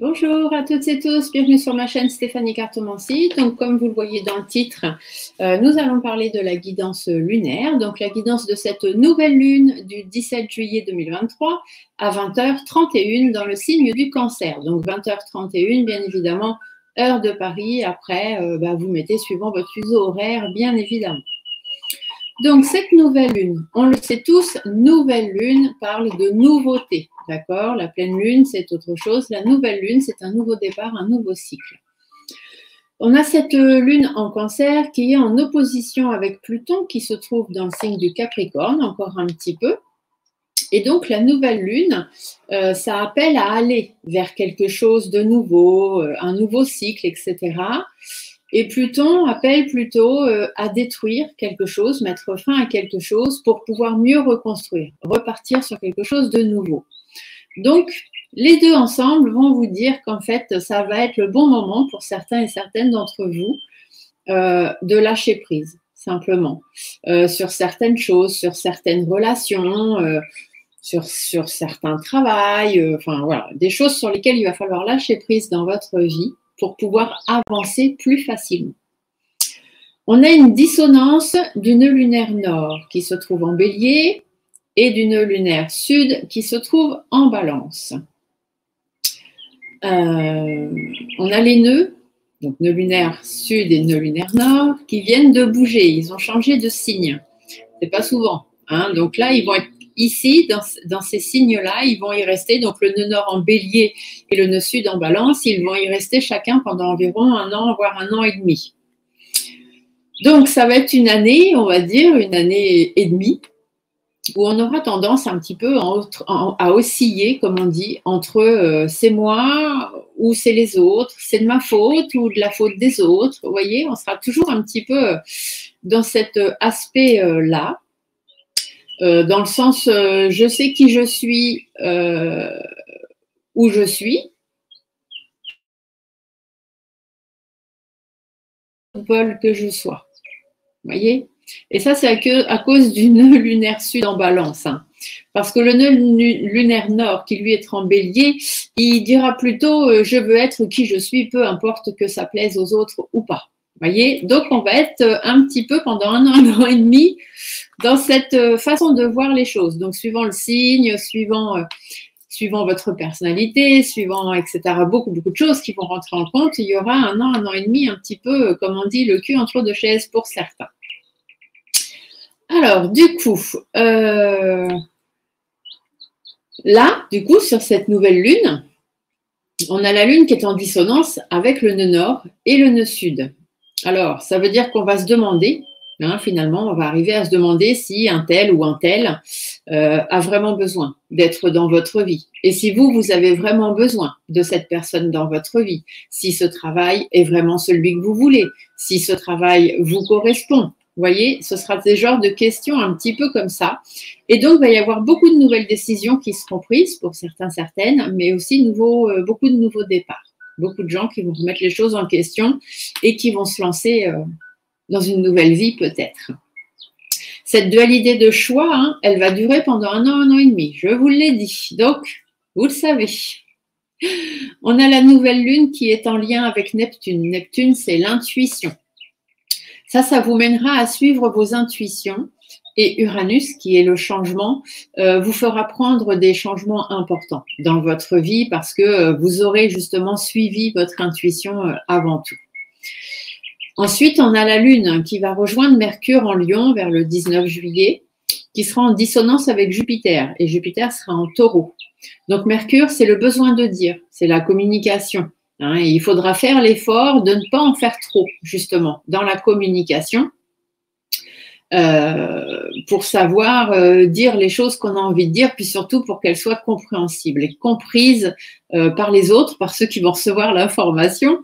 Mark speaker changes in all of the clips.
Speaker 1: Bonjour à toutes et tous, bienvenue sur ma chaîne Stéphanie Cartomancy. Donc, comme vous le voyez dans le titre, nous allons parler de la guidance lunaire. Donc, la guidance de cette nouvelle lune du 17 juillet 2023 à 20h31 dans le signe du Cancer. Donc, 20h31, bien évidemment, heure de Paris. Après, vous mettez suivant votre fuseau horaire, bien évidemment. Donc, cette nouvelle lune, on le sait tous, nouvelle lune parle de nouveauté, d'accord? La pleine lune, c'est autre chose. La nouvelle lune, c'est un nouveau départ, un nouveau cycle. On a cette lune en Cancer qui est en opposition avec Pluton qui se trouve dans le signe du Capricorne, encore un petit peu. Et donc, la nouvelle lune, ça appelle à aller vers quelque chose de nouveau, un nouveau cycle, etc. Et Pluton appelle plutôt à détruire quelque chose, mettre fin à quelque chose pour pouvoir mieux reconstruire, repartir sur quelque chose de nouveau. Donc, les deux ensemble vont vous dire qu'en fait, ça va être le bon moment pour certains et certaines d'entre vous de lâcher prise, simplement, sur certaines choses, sur certaines relations, sur certains travails, enfin voilà, des choses sur lesquelles il va falloir lâcher prise dans votre vie pour pouvoir avancer plus facilement. On a une dissonance d'une lunaire nord qui se trouve en Bélier et d'une lunaire sud qui se trouve en Balance. On a les nœuds, donc nœud lunaire sud et nœud lunaire nord, qui viennent de bouger. Ils ont changé de signe. C'est pas souvent. Hein. Donc là, ils vont être ici, dans ces signes-là, ils vont y rester. Donc le nœud nord en Bélier et le nœud sud en Balance, ils vont y rester chacun pendant environ 1 an, voire 1 an et demi. Donc ça va être une année, on va dire, 1 année et demie, où on aura tendance un petit peu à osciller, comme on dit, entre c'est moi ou c'est les autres, c'est de ma faute ou de la faute des autres. Vous voyez, on sera toujours un petit peu dans cet aspect-là. Dans le sens, je sais qui je suis, où je suis. Ils veulent que je sois. Vous voyez? Et ça, c'est à cause du nœud lunaire sud en Balance. Hein. Parce que le nœud lunaire nord, qui lui est en Bélier, il dira plutôt je veux être qui je suis, peu importe que ça plaise aux autres ou pas. Vous voyez? Donc, on va être un petit peu pendant 1 an et demi dans cette façon de voir les choses. Donc, suivant le signe, suivant votre personnalité, suivant, etc., beaucoup de choses qui vont rentrer en compte, il y aura 1 an et demi, un petit peu, comme on dit, le cul entre deux chaises pour certains. Alors, du coup, là, du coup, sur cette nouvelle lune, on a la lune qui est en dissonance avec le nœud nord et le nœud sud. Alors, ça veut dire qu'on va se demander, hein, finalement, on va arriver à se demander si un tel ou un tel a vraiment besoin d'être dans votre vie. Et si vous avez vraiment besoin de cette personne dans votre vie, si ce travail est vraiment celui que vous voulez, si ce travail vous correspond. Vous voyez, ce sera des genres de questions un petit peu comme ça. Et donc, il va y avoir beaucoup de nouvelles décisions qui seront prises pour certains, certaines, mais aussi beaucoup de nouveaux départs. Beaucoup de gens qui vont remettre les choses en question et qui vont se lancer dans une nouvelle vie peut-être. Cette dualité de choix, hein, elle va durer pendant 1 an et demi. Je vous l'ai dit. Donc, vous le savez. On a la nouvelle lune qui est en lien avec Neptune. Neptune, c'est l'intuition. Ça vous mènera à suivre vos intuitions. Et Uranus, qui est le changement, vous fera prendre des changements importants dans votre vie parce que vous aurez justement suivi votre intuition avant tout. Ensuite, on a la Lune qui va rejoindre Mercure en Lion vers le 19 juillet, qui sera en dissonance avec Jupiter. Et Jupiter sera en Taureau. Donc Mercure, c'est le besoin de dire, c'est la communication. Hein, et il faudra faire l'effort de ne pas en faire trop, justement, dans la communication, pour savoir dire les choses qu'on a envie de dire, puis surtout pour qu'elles soient compréhensibles et comprises par les autres, par ceux qui vont recevoir l'information,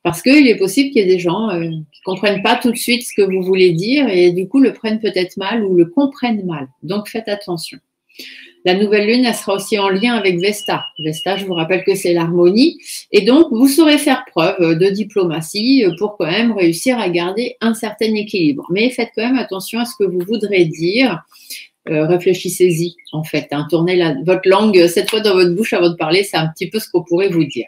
Speaker 1: parce qu'il est possible qu'il y ait des gens qui ne comprennent pas tout de suite ce que vous voulez dire et du coup le prennent peut-être mal ou le comprennent mal. Donc faites attention. La nouvelle lune, elle sera aussi en lien avec Vesta. Vesta, je vous rappelle que c'est l'harmonie. Et donc, vous saurez faire preuve de diplomatie pour quand même réussir à garder un certain équilibre. Mais faites quand même attention à ce que vous voudrez dire. Réfléchissez-y, en fait. Hein. Tournez votre langue 7 fois dans votre bouche avant de parler. C'est un petit peu ce qu'on pourrait vous dire.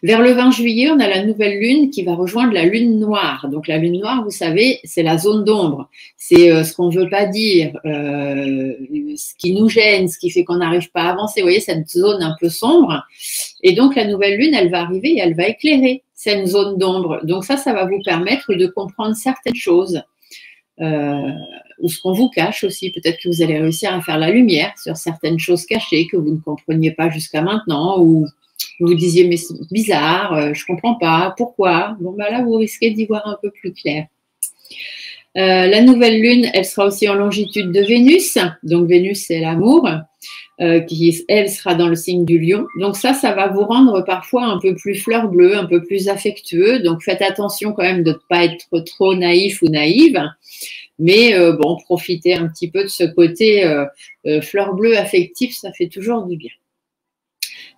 Speaker 1: Vers le 20 juillet, on a la nouvelle lune qui va rejoindre la lune noire. Donc la lune noire, vous savez, c'est la zone d'ombre. C'est ce qu'on ne veut pas dire, ce qui nous gêne, ce qui fait qu'on n'arrive pas à avancer. Vous voyez, cette zone un peu sombre. Et donc la nouvelle lune, elle va arriver et elle va éclairer cette zone d'ombre. Donc ça va vous permettre de comprendre certaines choses. Ou ce qu'on vous cache aussi. Peut-être que vous allez réussir à faire la lumière sur certaines choses cachées que vous ne compreniez pas jusqu'à maintenant, ou vous disiez mais c'est bizarre, je comprends pas, pourquoi. Bon bah là vous risquez d'y voir un peu plus clair. La nouvelle lune, elle sera aussi en longitude de Vénus. Donc Vénus c'est l'amour, qui elle sera dans le signe du Lion. Donc ça va vous rendre parfois un peu plus fleur bleue, un peu plus affectueux. Donc faites attention quand même de ne pas être trop naïf ou naïve. Mais bon, profitez un petit peu de ce côté fleur bleue affectif, ça fait toujours du bien.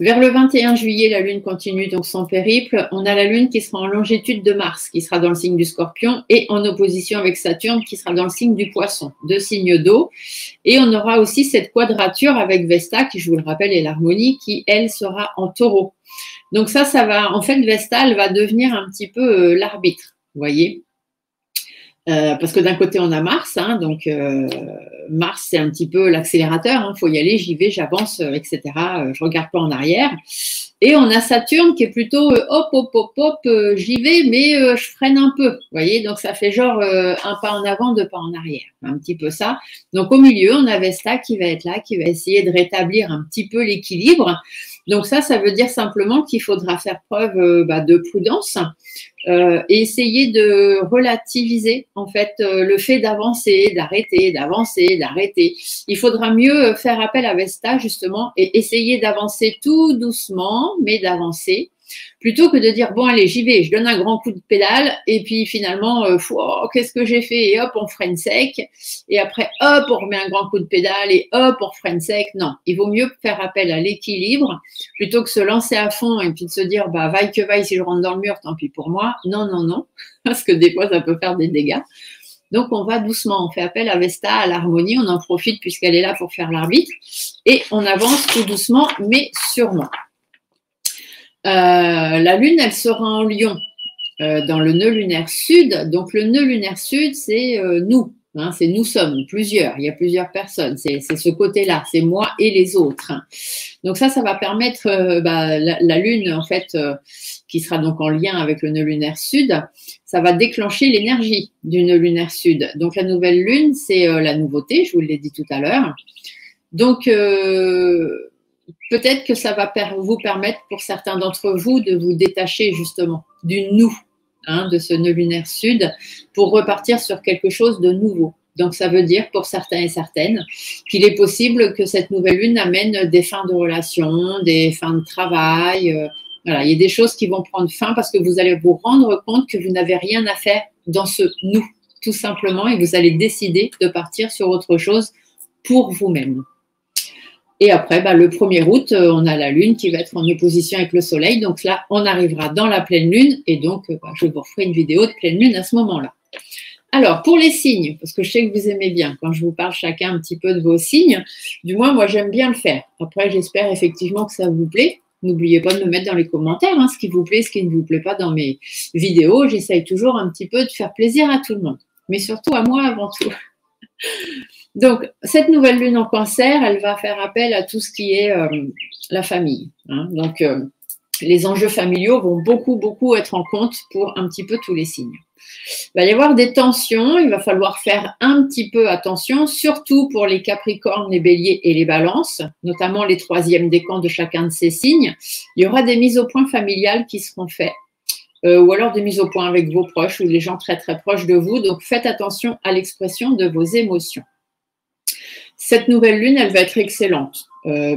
Speaker 1: Vers le 21 juillet, la Lune continue donc son périple. On a la Lune qui sera en longitude de Mars, qui sera dans le signe du Scorpion, et en opposition avec Saturne, qui sera dans le signe du Poisson, deux signes d'eau. Et on aura aussi cette quadrature avec Vesta, qui, je vous le rappelle, est l'harmonie, qui, elle, sera en Taureau. Donc ça va, en fait, Vesta, elle va devenir un petit peu l'arbitre, vous voyez. Parce que d'un côté, on a Mars, hein, donc Mars, c'est un petit peu l'accélérateur, hein, faut y aller, j'y vais, j'avance, etc. Je regarde pas en arrière. Et on a Saturne qui est plutôt hop, hop, hop, hop, j'y vais, mais je freine un peu. Vous voyez, donc ça fait genre un pas en avant, deux pas en arrière, un petit peu ça. Donc au milieu, on a Vesta qui va être là, qui va essayer de rétablir un petit peu l'équilibre. Donc ça veut dire simplement qu'il faudra faire preuve de prudence. Et essayer de relativiser en fait le fait d'avancer, d'arrêter, d'avancer, d'arrêter. Il faudra mieux faire appel à Vesta justement et essayer d'avancer tout doucement, mais d'avancer, plutôt que de dire bon allez j'y vais, je donne un grand coup de pédale et puis finalement qu'est-ce que j'ai fait et hop on freine sec et après hop on remet un grand coup de pédale et hop on freine sec. Non, il vaut mieux faire appel à l'équilibre plutôt que se lancer à fond et puis de se dire bah vaille que vaille si je rentre dans le mur tant pis pour moi. Non non non, parce que des fois ça peut faire des dégâts. Donc on va doucement, on fait appel à Vesta, à l'harmonie, on en profite puisqu'elle est là pour faire l'arbitre et on avance tout doucement mais sûrement. La Lune, elle sera en Lion, dans le nœud lunaire sud. Donc, le nœud lunaire sud, c'est nous. Hein, c'est nous sommes, plusieurs. Il y a plusieurs personnes. C'est ce côté-là. C'est moi et les autres. Donc, ça va permettre la Lune, en fait, qui sera donc en lien avec le nœud lunaire sud, ça va déclencher l'énergie du nœud lunaire sud. Donc, la nouvelle Lune, c'est la nouveauté. Je vous l'ai dit tout à l'heure. Donc, peut-être que ça va vous permettre pour certains d'entre vous de vous détacher justement du nous, hein, de ce nœud lunaire sud pour repartir sur quelque chose de nouveau. Donc ça veut dire pour certains et certaines qu'il est possible que cette nouvelle lune amène des fins de relation, des fins de travail. Voilà, il y a des choses qui vont prendre fin parce que vous allez vous rendre compte que vous n'avez rien à faire dans ce nous, tout simplement, et vous allez décider de partir sur autre chose pour vous-même. Et après, le 1er août, on a la Lune qui va être en opposition avec le Soleil. Donc là, on arrivera dans la pleine Lune. Et donc, je vous referai une vidéo de pleine Lune à ce moment-là. Alors, pour les signes, parce que je sais que vous aimez bien quand je vous parle chacun un petit peu de vos signes, du moins, moi, j'aime bien le faire. Après, j'espère effectivement que ça vous plaît. N'oubliez pas de me mettre dans les commentaires ce qui vous plaît, ce qui ne vous plaît pas dans mes vidéos. J'essaye toujours un petit peu de faire plaisir à tout le monde, mais surtout à moi avant tout. Donc, cette nouvelle lune en Cancer, elle va faire appel à tout ce qui est la famille. Hein. Donc, les enjeux familiaux vont beaucoup être en compte pour un petit peu tous les signes. Il va y avoir des tensions, il va falloir faire un petit peu attention, surtout pour les Capricornes, les Béliers et les Balances, notamment les 3e décans de chacun de ces signes. Il y aura des mises au point familiales qui seront faites. Ou alors des mises au point avec vos proches ou les gens très proches de vous. Donc, faites attention à l'expression de vos émotions. Cette nouvelle lune, elle va être excellente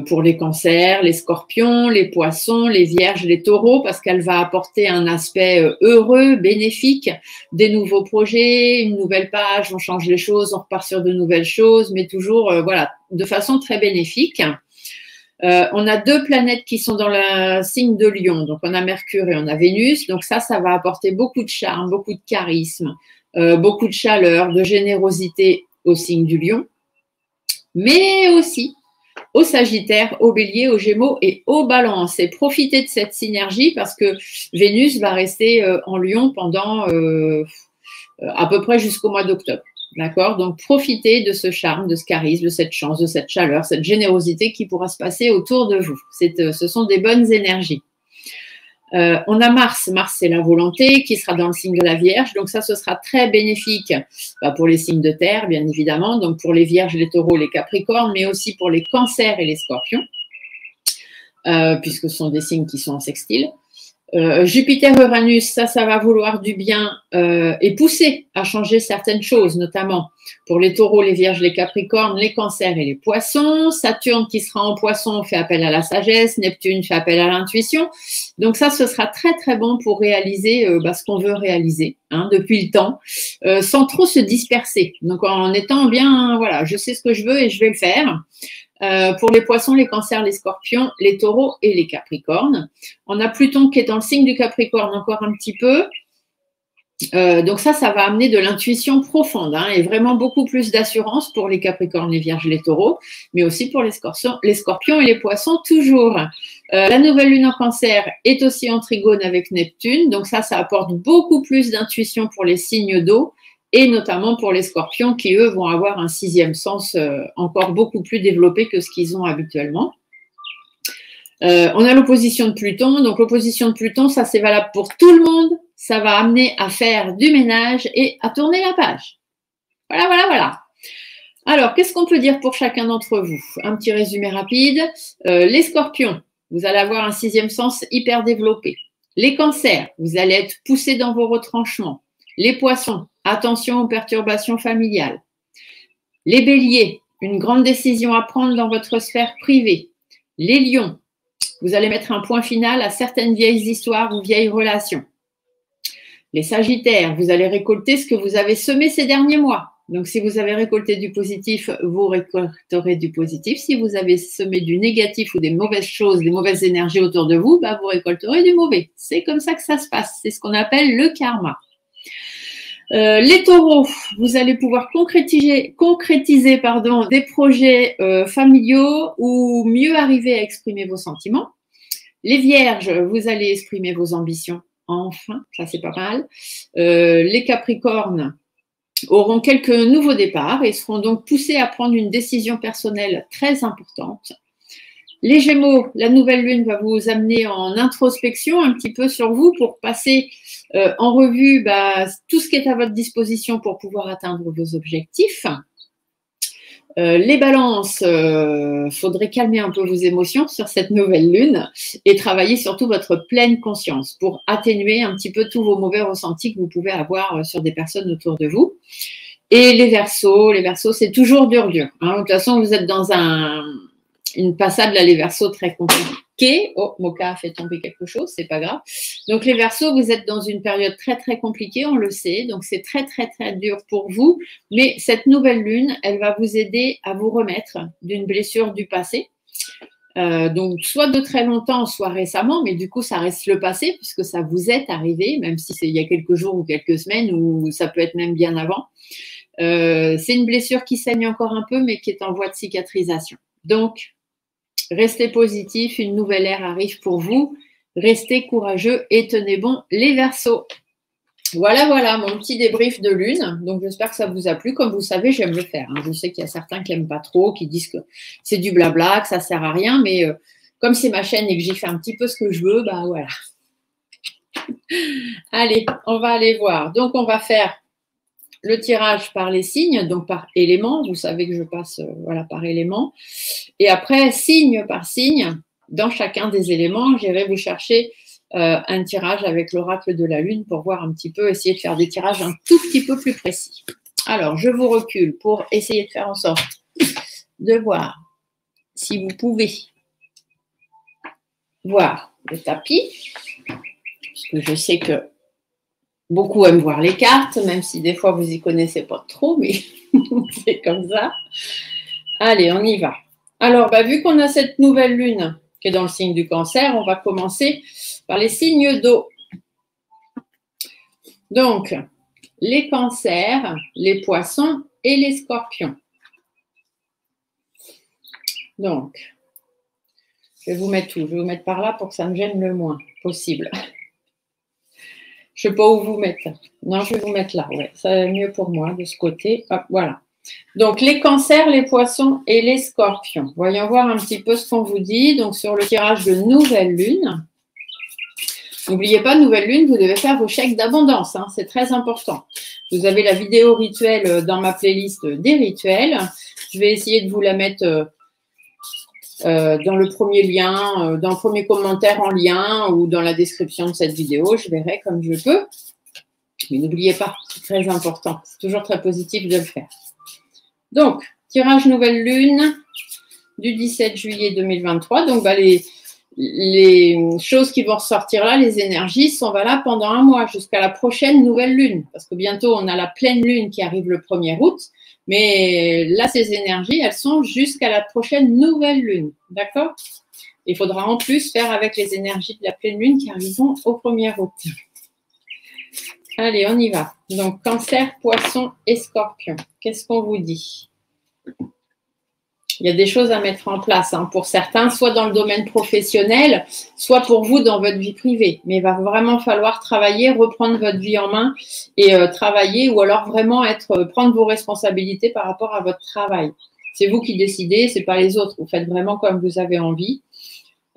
Speaker 1: pour les cancers, les scorpions, les poissons, les vierges, les taureaux, parce qu'elle va apporter un aspect heureux, bénéfique, des nouveaux projets, une nouvelle page, on change les choses, on repart sur de nouvelles choses, mais toujours de façon très bénéfique. On a 2 planètes qui sont dans le signe de Lion, donc on a Mercure et on a Vénus, donc ça va apporter beaucoup de charme, beaucoup de charisme, beaucoup de chaleur, de générosité au signe du Lion. Mais aussi au Sagittaire, au Bélier, au Gémeaux et au Balance. Et profitez de cette synergie parce que Vénus va rester en Lion pendant à peu près jusqu'au mois d'octobre. D'accord? Donc, profitez de ce charme, de ce charisme, de cette chance, de cette chaleur, cette générosité qui pourra se passer autour de vous. Ce sont des bonnes énergies. On a Mars. Mars, c'est la volonté qui sera dans le signe de la Vierge. Donc ça, ce sera très bénéfique pour les signes de terre, bien évidemment. Donc pour les Vierges, les Taureaux, les Capricornes, mais aussi pour les Cancers et les Scorpions, puisque ce sont des signes qui sont en sextile. Jupiter-Uranus, ça va vouloir du bien et pousser à changer certaines choses, notamment pour les Taureaux, les Vierges, les Capricornes, les Cancers et les Poissons. Saturne qui sera en Poissons fait appel à la sagesse, Neptune fait appel à l'intuition. Donc ça, ce sera très très bon pour réaliser ce qu'on veut réaliser depuis le temps, sans trop se disperser. Donc en étant bien, voilà, je sais ce que je veux et je vais le faire. Pour les Poissons, les Cancers, les Scorpions, les Taureaux et les Capricornes. On a Pluton qui est dans le signe du Capricorne encore un petit peu. Donc ça va amener de l'intuition profonde et vraiment beaucoup plus d'assurance pour les Capricornes, les Vierges, les Taureaux, mais aussi pour les Scorpions et les Poissons toujours. La nouvelle lune en Cancer est aussi en trigone avec Neptune, donc ça apporte beaucoup plus d'intuition pour les signes d'eau et notamment pour les Scorpions qui, eux, vont avoir un sixième sens encore beaucoup plus développé que ce qu'ils ont habituellement. On a l'opposition de Pluton. Donc, l'opposition de Pluton, ça, c'est valable pour tout le monde. Ça va amener à faire du ménage et à tourner la page. Voilà, voilà, voilà. Alors, qu'est-ce qu'on peut dire pour chacun d'entre vous? Un petit résumé rapide. Les Scorpions, vous allez avoir un sixième sens hyper développé. Les Cancers, vous allez être poussés dans vos retranchements. Les Poissons, attention aux perturbations familiales. Les Béliers, une grande décision à prendre dans votre sphère privée. Les Lions, vous allez mettre un point final à certaines vieilles histoires ou vieilles relations. Les Sagittaires, vous allez récolter ce que vous avez semé ces derniers mois. Donc, si vous avez récolté du positif, vous récolterez du positif. Si vous avez semé du négatif ou des mauvaises choses, des mauvaises énergies autour de vous, vous récolterez du mauvais. C'est comme ça que ça se passe. C'est ce qu'on appelle le karma. Les Taureaux, vous allez pouvoir concrétiser des projets familiaux ou mieux arriver à exprimer vos sentiments. Les Vierges, vous allez exprimer vos ambitions. Enfin, ça c'est pas mal. Les Capricornes auront quelques nouveaux départs et seront donc poussés à prendre une décision personnelle très importante. Les Gémeaux, la nouvelle lune va vous amener en introspection un petit peu sur vous pour passer en revue tout ce qui est à votre disposition pour pouvoir atteindre vos objectifs. Les balances, faudrait calmer un peu vos émotions sur cette nouvelle lune et travailler surtout votre pleine conscience pour atténuer un petit peu tous vos mauvais ressentis que vous pouvez avoir sur des personnes autour de vous. Et les Verseaux, c'est toujours dur. De toute façon, vous êtes dans une passade là, les Verseaux très compliquée. Oh, Moka a fait tomber quelque chose, c'est pas grave. Donc les Verseaux, vous êtes dans une période très très compliquée, on le sait. Donc c'est très très très dur pour vous. Mais cette nouvelle lune, elle va vous aider à vous remettre d'une blessure du passé. Donc soit de très longtemps, soit récemment, mais du coup ça reste le passé puisque ça vous est arrivé, même si c'est il y a quelques jours ou quelques semaines ou ça peut être même bien avant. C'est une blessure qui saigne encore un peu, mais qui est en voie de cicatrisation. Donc, restez positif, une nouvelle ère arrive pour vous. Restez courageux et tenez bon les Verseaux. Voilà, voilà mon petit débrief de lune. Donc, j'espère que ça vous a plu. Comme vous savez, j'aime le faire. Je sais qu'il y a certains qui n'aiment pas trop, qui disent que c'est du blabla, que ça ne sert à rien. Mais comme c'est ma chaîne et que j'y fais un petit peu ce que je veux, voilà. Allez, on va aller voir. Donc, on va faire le tirage par les signes, donc par élément. Vous savez que je passe par élément. Et après, signe par signe, dans chacun des éléments, j'irai vous chercher un tirage avec l'oracle de la Lune pour voir un petit peu, essayer de faire des tirages un tout petit peu plus précis. Alors, je vous recule pour essayer de faire en sorte de voir si vous pouvez voir le tapis, parce que je sais que beaucoup aiment voir les cartes, même si des fois vous n'y connaissez pas trop, mais c'est comme ça. Allez, on y va. Alors, vu qu'on a cette nouvelle lune qui est dans le signe du Cancer, on va commencer par les signes d'eau. Donc, les Cancers, les Poissons et les Scorpions. Donc, je vais vous mettre tout. Je vais vous mettre par là pour que ça me gêne le moins possible. Je ne sais pas où vous mettre. Non, je vais vous mettre là. Ouais, ça va mieux pour moi de ce côté. Hop, voilà. Donc, les cancers, les poissons et les scorpions. Voyons voir un petit peu ce qu'on vous dit. Donc, sur le tirage de nouvelle lune. N'oubliez pas, nouvelle lune, vous devez faire vos chèques d'abondance. Hein, c'est très important. Vous avez la vidéo rituelle dans ma playlist des rituels. Je vais essayer de vous la mettre dans le premier lien, dans le premier commentaire en lien ou dans la description de cette vidéo. Je verrai comme je peux. Mais n'oubliez pas, c'est très important. C'est toujours très positif de le faire. Donc, tirage nouvelle lune du 17 juillet 2023. Donc, les choses qui vont ressortir là, les énergies, sont valables pendant un mois jusqu'à la prochaine nouvelle lune. Parce que bientôt, on a la pleine lune qui arrive le 1er août. Mais là, ces énergies, elles sont jusqu'à la prochaine nouvelle lune. D'accord? Il faudra en plus faire avec les énergies de la pleine lune qui arriveront au 1er août. Allez, on y va. Donc, cancer, poisson et scorpion. Qu'est-ce qu'on vous dit? Il y a des choses à mettre en place hein, pour certains, soit dans le domaine professionnel, soit pour vous dans votre vie privée. Mais il va vraiment falloir travailler, reprendre votre vie en main et travailler ou alors vraiment prendre vos responsabilités par rapport à votre travail. C'est vous qui décidez, c'est pas les autres. Vous faites vraiment comme vous avez envie.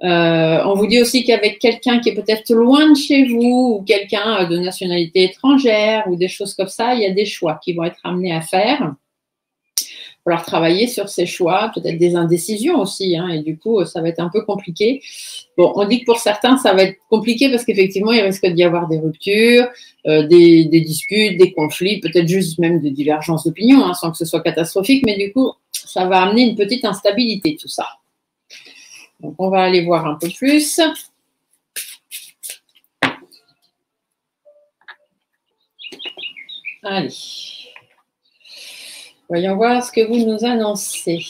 Speaker 1: On vous dit aussi qu'avec quelqu'un qui est peut-être loin de chez vous ou quelqu'un de nationalité étrangère ou des choses comme ça, il y a des choix qui vont être amenés à faire. Il va falloir travailler sur ces choix, peut-être des indécisions aussi, hein, et du coup, ça va être un peu compliqué. Bon, on dit que pour certains, ça va être compliqué parce qu'effectivement, il risque d'y avoir des ruptures, des disputes, des conflits, peut-être juste même des divergences d'opinion, hein, sans que ce soit catastrophique, mais du coup, ça va amener une petite instabilité, tout ça. Donc, on va aller voir un peu plus. Allez. Voyons voir ce que vous nous annoncez.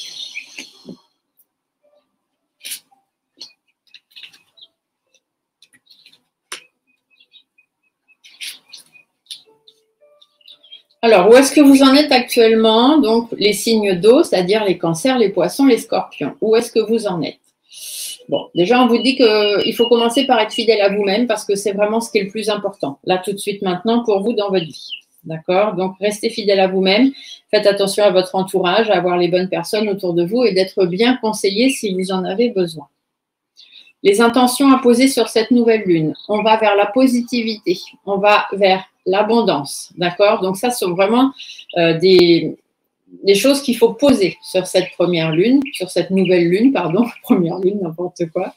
Speaker 1: Alors, où est-ce que vous en êtes actuellement? Donc, les signes d'eau, c'est-à-dire les cancers, les poissons, les scorpions. Où est-ce que vous en êtes? Bon, déjà, on vous dit qu'il faut commencer par être fidèle à vous-même parce que c'est vraiment ce qui est le plus important. Là, tout de suite, maintenant, pour vous dans votre vie. D'accord? Donc, restez fidèle à vous-même. Faites attention à votre entourage, à avoir les bonnes personnes autour de vous et d'être bien conseillé si vous en avez besoin. Les intentions à poser sur cette nouvelle lune. On va vers la positivité. On va vers l'abondance. D'accord? Donc, ça, ce sont vraiment des choses qu'il faut poser sur cette première lune, sur cette nouvelle lune, pardon, première lune, n'importe quoi.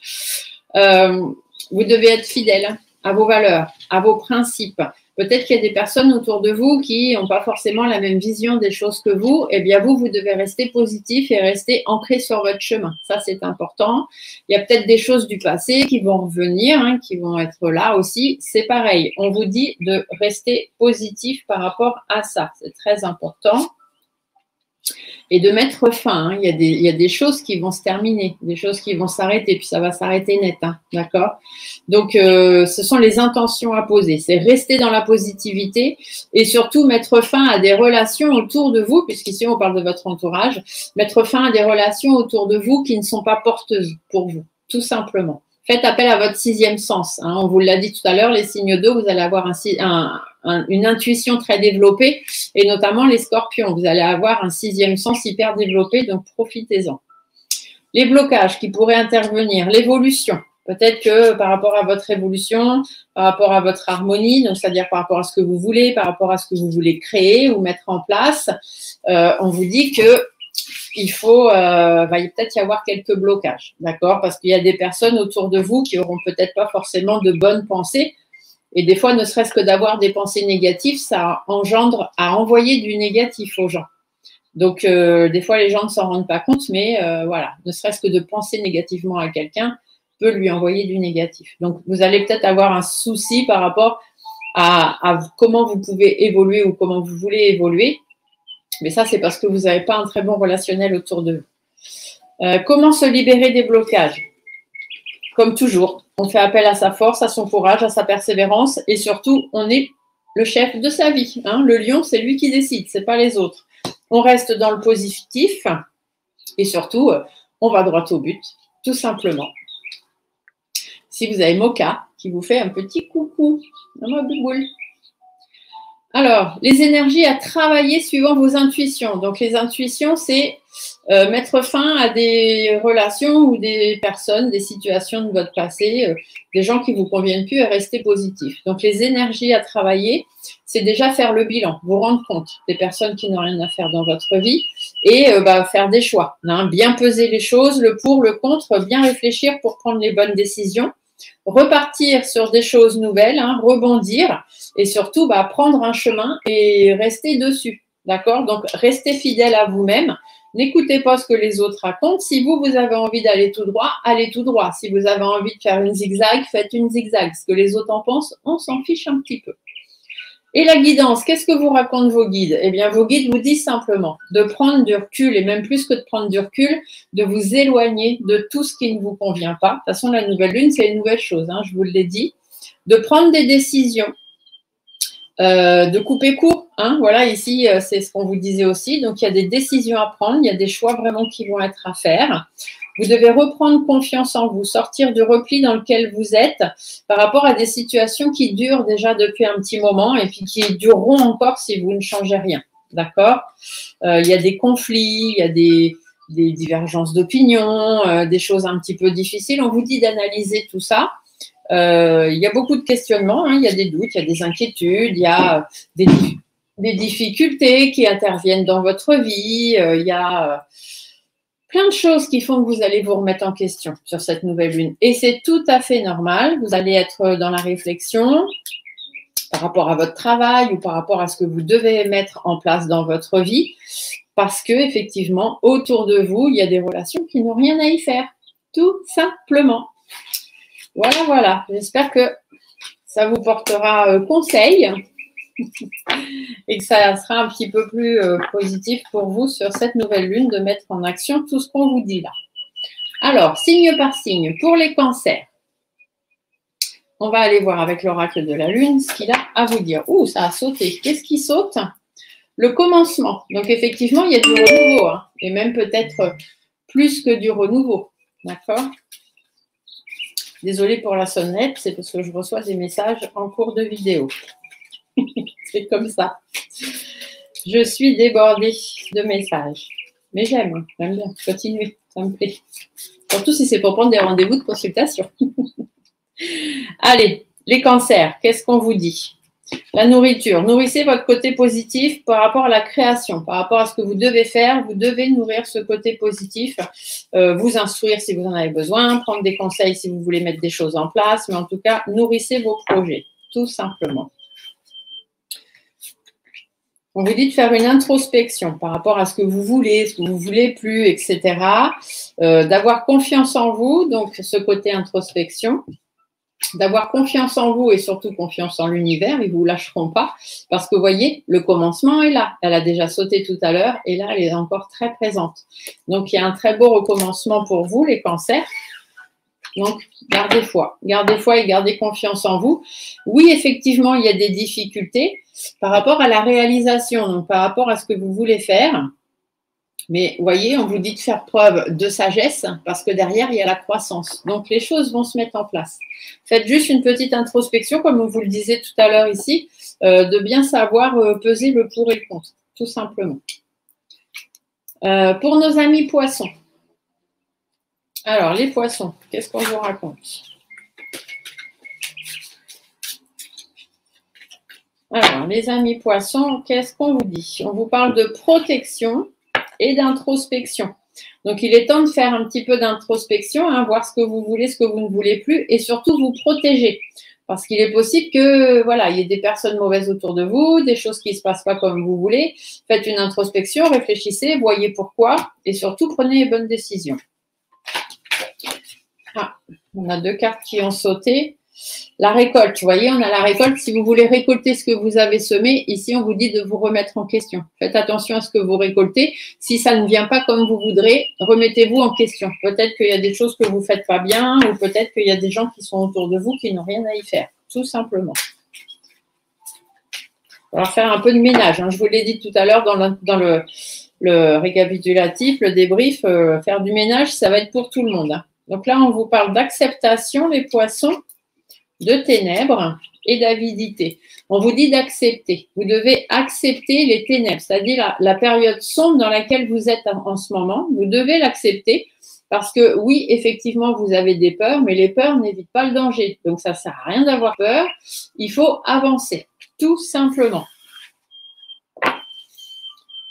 Speaker 1: Vous devez être fidèle à vos valeurs, à vos principes. Peut-être qu'il y a des personnes autour de vous qui n'ont pas forcément la même vision des choses que vous. Eh bien, vous devez rester positif et rester ancré sur votre chemin. Ça, c'est important. Il y a peut-être des choses du passé qui vont revenir, hein, qui vont être là aussi. C'est pareil. On vous dit de rester positif par rapport à ça. C'est très important. Et de mettre fin. Hein. Il y a des choses qui vont se terminer, des choses qui vont s'arrêter, puis ça va s'arrêter net. Hein, d'accord? Donc, ce sont les intentions à poser. C'est rester dans la positivité et surtout mettre fin à des relations autour de vous, puisqu'ici on parle de votre entourage, mettre fin à des relations autour de vous qui ne sont pas porteuses pour vous, tout simplement. Faites appel à votre sixième sens. Hein. On vous l'a dit tout à l'heure, les signes d'eau, vous allez avoir une intuition très développée et notamment les scorpions. Vous allez avoir un sixième sens hyper développé, donc profitez-en. Les blocages qui pourraient intervenir, l'évolution. Peut-être que par rapport à votre évolution, par rapport à votre harmonie, donc c'est-à-dire par rapport à ce que vous voulez, par rapport à ce que vous voulez créer ou mettre en place, on vous dit que il va peut-être y avoir quelques blocages, d'accord? Parce qu'il y a des personnes autour de vous qui auront peut-être pas forcément de bonnes pensées. Et des fois, ne serait-ce que d'avoir des pensées négatives, ça engendre à envoyer du négatif aux gens. Donc, des fois, les gens ne s'en rendent pas compte, mais voilà, ne serait-ce que de penser négativement à quelqu'un peut lui envoyer du négatif. Donc, vous allez peut-être avoir un souci par rapport à comment vous pouvez évoluer ou comment vous voulez évoluer. Mais ça, c'est parce que vous n'avez pas un très bon relationnel autour de vous. Comment se libérer des blocages? Comme toujours, on fait appel à sa force, à son courage, à sa persévérance et surtout, on est le chef de sa vie. Hein. Le lion, c'est lui qui décide, ce n'est pas les autres. On reste dans le positif et surtout, on va droit au but, tout simplement. Si vous avez Mocha qui vous fait un petit coucou dans ma bouboule. Alors, les énergies à travailler suivant vos intuitions. Donc, les intuitions, c'est mettre fin à des relations ou des personnes, des situations de votre passé, des gens qui ne vous conviennent plus et rester positif. Donc, les énergies à travailler, c'est déjà faire le bilan, vous rendre compte des personnes qui n'ont rien à faire dans votre vie et faire des choix. Hein, bien peser les choses, le pour, le contre, bien réfléchir pour prendre les bonnes décisions. Repartir sur des choses nouvelles, hein, rebondir et surtout prendre un chemin et rester dessus. D'accord? Donc, restez fidèle à vous-même. N'écoutez pas ce que les autres racontent. Si vous avez envie d'aller tout droit, allez tout droit. Si vous avez envie de faire une zigzag, faites une zigzag. Ce que les autres en pensent, on s'en fiche un petit peu. Et la guidance, qu'est-ce que vous racontent vos guides? Eh bien, vos guides vous disent simplement de prendre du recul, et même plus que de prendre du recul, de vous éloigner de tout ce qui ne vous convient pas. De toute façon, la nouvelle lune, c'est une nouvelle chose, hein, je vous l'ai dit. De prendre des décisions, de couper court. Hein, voilà, ici, c'est ce qu'on vous disait aussi. Donc, il y a des décisions à prendre, il y a des choix vraiment qui vont être à faire. Vous devez reprendre confiance en vous, sortir du repli dans lequel vous êtes par rapport à des situations qui durent déjà depuis un petit moment et puis qui dureront encore si vous ne changez rien. D'accord? Il y a des conflits, il y a des divergences d'opinion, des choses un petit peu difficiles. On vous dit d'analyser tout ça. Il y a beaucoup de questionnements, hein, il y a des doutes, il y a des inquiétudes, il y a des difficultés qui interviennent dans votre vie, il y a plein de choses qui font que vous allez vous remettre en question sur cette nouvelle lune. Et c'est tout à fait normal. Vous allez être dans la réflexion par rapport à votre travail ou par rapport à ce que vous devez mettre en place dans votre vie. Parce que effectivement, autour de vous, il y a des relations qui n'ont rien à y faire. Tout simplement. Voilà, voilà. J'espère que ça vous portera conseil et que ça sera un petit peu plus positif pour vous sur cette nouvelle lune de mettre en action tout ce qu'on vous dit là. Alors, signe par signe, pour les cancers, on va aller voir avec l'oracle de la lune ce qu'il a à vous dire. Ouh, ça a sauté. Qu'est-ce qui saute? Le commencement. Donc, effectivement, il y a du renouveau, hein, et même peut-être plus que du renouveau. D'accord? Désolée pour la sonnette, c'est parce que je reçois des messages en cours de vidéo. C'est comme ça. Je suis débordée de messages. Mais j'aime bien. Continuez, ça me plaît. Surtout si c'est pour prendre des rendez-vous de consultation. Allez, les cancers, qu'est-ce qu'on vous dit? La nourriture. Nourrissez votre côté positif par rapport à la création, par rapport à ce que vous devez faire. Vous devez nourrir ce côté positif, vous instruire si vous en avez besoin, prendre des conseils si vous voulez mettre des choses en place. Mais en tout cas, nourrissez vos projets, tout simplement. On vous dit de faire une introspection par rapport à ce que vous voulez, ce que vous ne voulez plus, etc. D'avoir confiance en vous, donc ce côté introspection. D'avoir confiance en vous et surtout confiance en l'univers, ils ne vous lâcheront pas parce que vous voyez, le commencement est là. Elle a déjà sauté tout à l'heure et là, elle est encore très présente. Donc, il y a un très beau recommencement pour vous, les cancers. Donc, gardez foi et gardez confiance en vous. Oui, effectivement, il y a des difficultés par rapport à la réalisation, donc par rapport à ce que vous voulez faire. Mais vous voyez, on vous dit de faire preuve de sagesse parce que derrière, il y a la croissance. Donc, les choses vont se mettre en place. Faites juste une petite introspection, comme on vous le disait tout à l'heure ici, de bien savoir peser le pour et le contre, tout simplement. Pour nos amis poissons. Alors, les poissons, qu'est-ce qu'on vous raconte? Alors, les amis poissons, qu'est-ce qu'on vous dit? On vous parle de protection et d'introspection. Donc, il est temps de faire un petit peu d'introspection, hein, voir ce que vous voulez, ce que vous ne voulez plus et surtout vous protéger. Parce qu'il est possible que, voilà, il y ait des personnes mauvaises autour de vous, des choses qui ne se passent pas comme vous voulez. Faites une introspection, réfléchissez, voyez pourquoi et surtout prenez les bonnes décisions. Ah, on a deux cartes qui ont sauté. La récolte, vous voyez, on a la récolte. Si vous voulez récolter ce que vous avez semé, ici, on vous dit de vous remettre en question. Faites attention à ce que vous récoltez. Si ça ne vient pas comme vous voudrez, remettez-vous en question. Peut-être qu'il y a des choses que vous ne faites pas bien ou peut-être qu'il y a des gens qui sont autour de vous qui n'ont rien à y faire, tout simplement. Il va falloir faire un peu de ménage. Hein. Je vous l'ai dit tout à l'heure dans le récapitulatif, le débrief, faire du ménage, ça va être pour tout le monde, hein. Donc là, on vous parle d'acceptation, les poissons, de ténèbres et d'avidité. On vous dit d'accepter. Vous devez accepter les ténèbres, c'est-à-dire la période sombre dans laquelle vous êtes en ce moment. Vous devez l'accepter parce que oui, effectivement, vous avez des peurs, mais les peurs n'évitent pas le danger. Donc, ça ne sert à rien d'avoir peur. Il faut avancer, tout simplement.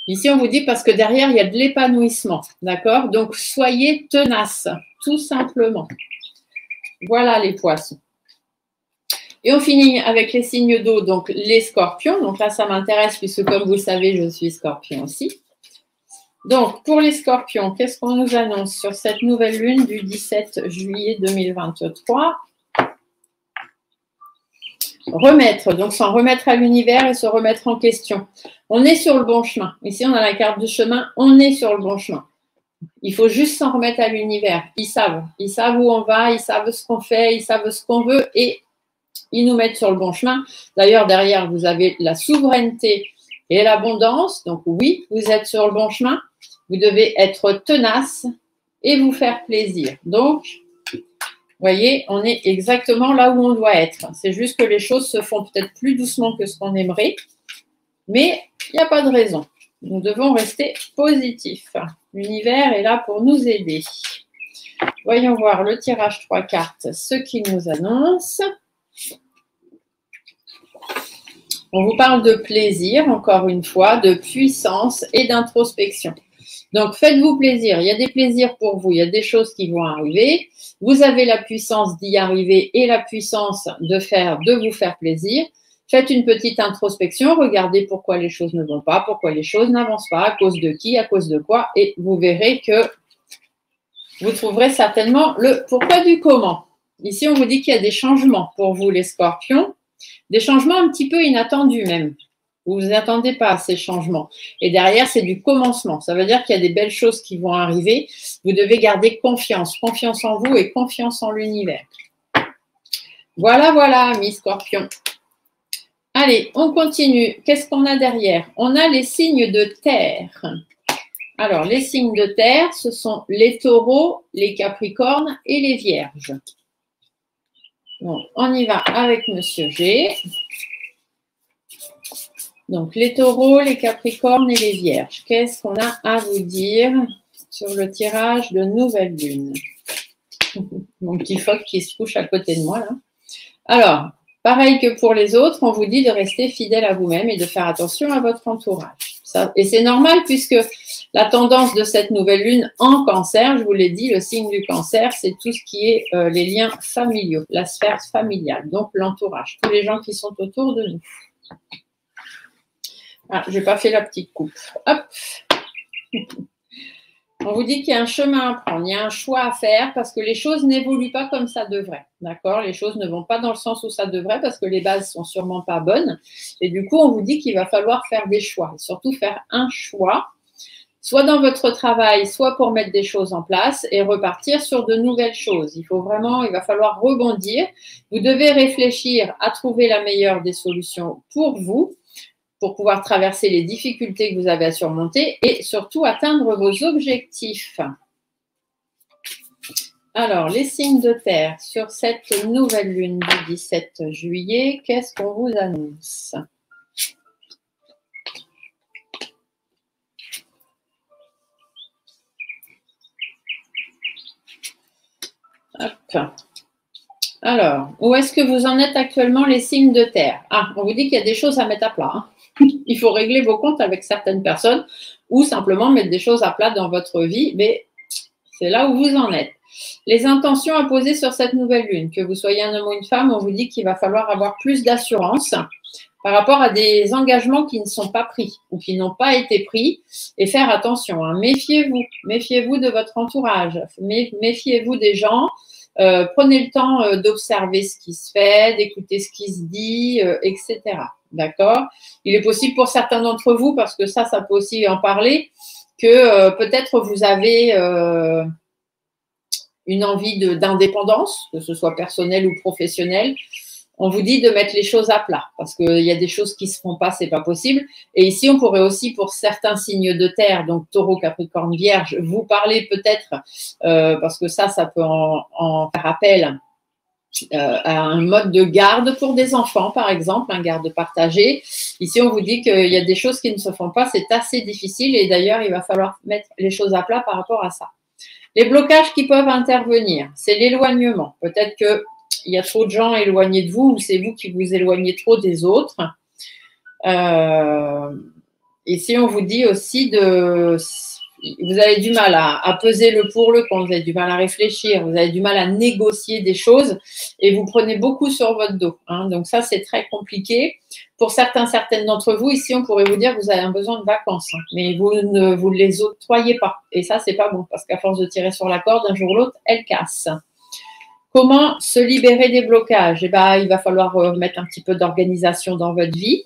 Speaker 1: Ici, on vous dit parce que derrière, il y a de l'épanouissement. D'accord? Donc, soyez tenaces, tout simplement. Voilà les poissons. Et on finit avec les signes d'eau, donc les scorpions. Donc là, ça m'intéresse puisque, comme vous le savez, je suis scorpion aussi. Donc, pour les scorpions, qu'est-ce qu'on nous annonce sur cette nouvelle lune du 17 juillet 2023? Remettre, donc s'en remettre à l'univers et se remettre en question. On est sur le bon chemin. Ici, on a la carte du chemin. On est sur le bon chemin. Il faut juste s'en remettre à l'univers. Ils savent où on va, ils savent ce qu'on fait, ils savent ce qu'on veut et ils nous mettent sur le bon chemin. D'ailleurs, derrière, vous avez la souveraineté et l'abondance. Donc oui, vous êtes sur le bon chemin. Vous devez être tenace et vous faire plaisir. Donc, vous voyez, on est exactement là où on doit être. C'est juste que les choses se font peut-être plus doucement que ce qu'on aimerait, mais il n'y a pas de raison. Nous devons rester positifs. L'univers est là pour nous aider. Voyons voir le tirage 3 cartes, ce qu'il nous annonce. On vous parle de plaisir, encore une fois, de puissance et d'introspection. Donc, faites-vous plaisir. Il y a des plaisirs pour vous. Il y a des choses qui vont arriver. Vous avez la puissance d'y arriver et la puissance de vous faire plaisir. Faites une petite introspection. Regardez pourquoi les choses ne vont pas, pourquoi les choses n'avancent pas, à cause de qui, à cause de quoi. Et vous verrez que vous trouverez certainement le pourquoi du comment. Ici, on vous dit qu'il y a des changements pour vous, les scorpions. Des changements un petit peu inattendus même. Vous ne vous attendez pas à ces changements. Et derrière, c'est du commencement. Ça veut dire qu'il y a des belles choses qui vont arriver. Vous devez garder confiance. Confiance en vous et confiance en l'univers. Voilà, voilà, mes scorpions. Allez, on continue. Qu'est-ce qu'on a derrière? On a les signes de terre. Alors, les signes de terre, ce sont les taureaux, les capricornes et les vierges. Donc, on y va avec Monsieur G. Donc, les taureaux, les capricornes et les vierges. Qu'est-ce qu'on a à vous dire sur le tirage de nouvelle lune? Mon petit phoque qui se couche à côté de moi, là. Alors, pareil que pour les autres, on vous dit de rester fidèle à vous-même et de faire attention à votre entourage. Et c'est normal puisque la tendance de cette nouvelle lune en cancer, je vous l'ai dit, le signe du cancer, c'est tout ce qui est les liens familiaux, la sphère familiale, donc l'entourage, tous les gens qui sont autour de nous. Ah, je n'ai pas fait la petite coupe. Hop. On vous dit qu'il y a un chemin à prendre, il y a un choix à faire parce que les choses n'évoluent pas comme ça devrait. D'accord? Les choses ne vont pas dans le sens où ça devrait parce que les bases sont sûrement pas bonnes. Et du coup, on vous dit qu'il va falloir faire des choix. Et surtout faire un choix, soit dans votre travail, soit pour mettre des choses en place et repartir sur de nouvelles choses. Il va falloir rebondir. Vous devez réfléchir à trouver la meilleure des solutions pour vous, pour pouvoir traverser les difficultés que vous avez à surmonter et surtout atteindre vos objectifs. Alors, les signes de terre sur cette nouvelle lune du 17 juillet, qu'est-ce qu'on vous annonce? Hop. Alors, où est-ce que vous en êtes actuellement les signes de terre? Ah, on vous dit qu'il y a des choses à mettre à plat, hein. Il faut régler vos comptes avec certaines personnes ou simplement mettre des choses à plat dans votre vie, mais c'est là où vous en êtes. Les intentions à poser sur cette nouvelle lune, que vous soyez un homme ou une femme, on vous dit qu'il va falloir avoir plus d'assurance par rapport à des engagements qui ne sont pas pris ou qui n'ont pas été pris et faire attention, hein. Méfiez-vous de votre entourage, méfiez-vous des gens. Prenez le temps d'observer ce qui se fait, d'écouter ce qui se dit, etc. D'accord? Il est possible pour certains d'entre vous, parce que ça peut aussi en parler, que peut-être vous avez une envie d'indépendance, que ce soit personnelle ou professionnelle, on vous dit de mettre les choses à plat parce qu'il y a des choses qui ne se font pas, c'est pas possible. Et ici, on pourrait aussi, pour certains signes de terre, donc taureau, capricorne, vierge, vous parler peut-être, parce que ça peut en faire appel à un mode de garde pour des enfants, par exemple, un garde partagé. Ici, on vous dit qu'il y a des choses qui ne se font pas, c'est assez difficile et d'ailleurs, il va falloir mettre les choses à plat par rapport à ça. Les blocages qui peuvent intervenir, c'est l'éloignement. Peut-être qu'il y a trop de gens éloignés de vous ou c'est vous qui vous éloignez trop des autres. Ici, on vous dit aussi vous avez du mal à peser le pour, le contre, vous avez du mal à réfléchir, vous avez du mal à négocier des choses et vous prenez beaucoup sur votre dos. Hein. Donc ça, c'est très compliqué. Pour certaines d'entre vous, ici, on pourrait vous dire que vous avez un besoin de vacances, hein, mais vous ne vous les octroyez pas. Et ça, c'est pas bon parce qu'à force de tirer sur la corde, un jour ou l'autre, elle casse. Comment se libérer des blocages? Eh ben, il va falloir mettre un petit peu d'organisation dans votre vie.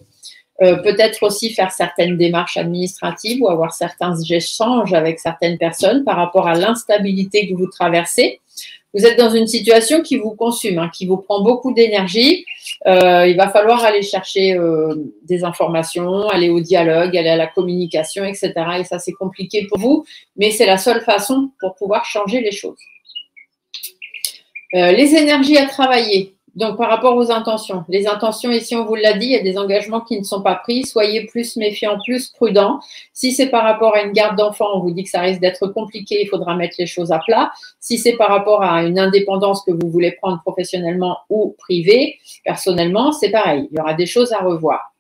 Speaker 1: Peut-être aussi faire certaines démarches administratives ou avoir certains échanges avec certaines personnes par rapport à l'instabilité que vous traversez. Vous êtes dans une situation qui vous consume, hein, qui vous prend beaucoup d'énergie. Il va falloir aller chercher des informations, aller au dialogue, aller à la communication, etc. Et ça, c'est compliqué pour vous, mais c'est la seule façon pour pouvoir changer les choses. Les énergies à travailler. Donc, par rapport aux intentions. Les intentions, ici, on vous l'a dit, il y a des engagements qui ne sont pas pris. Soyez plus méfiants, plus prudents. Si c'est par rapport à une garde d'enfants, on vous dit que ça risque d'être compliqué, il faudra mettre les choses à plat. Si c'est par rapport à une indépendance que vous voulez prendre professionnellement ou privée, personnellement, c'est pareil. Il y aura des choses à revoir.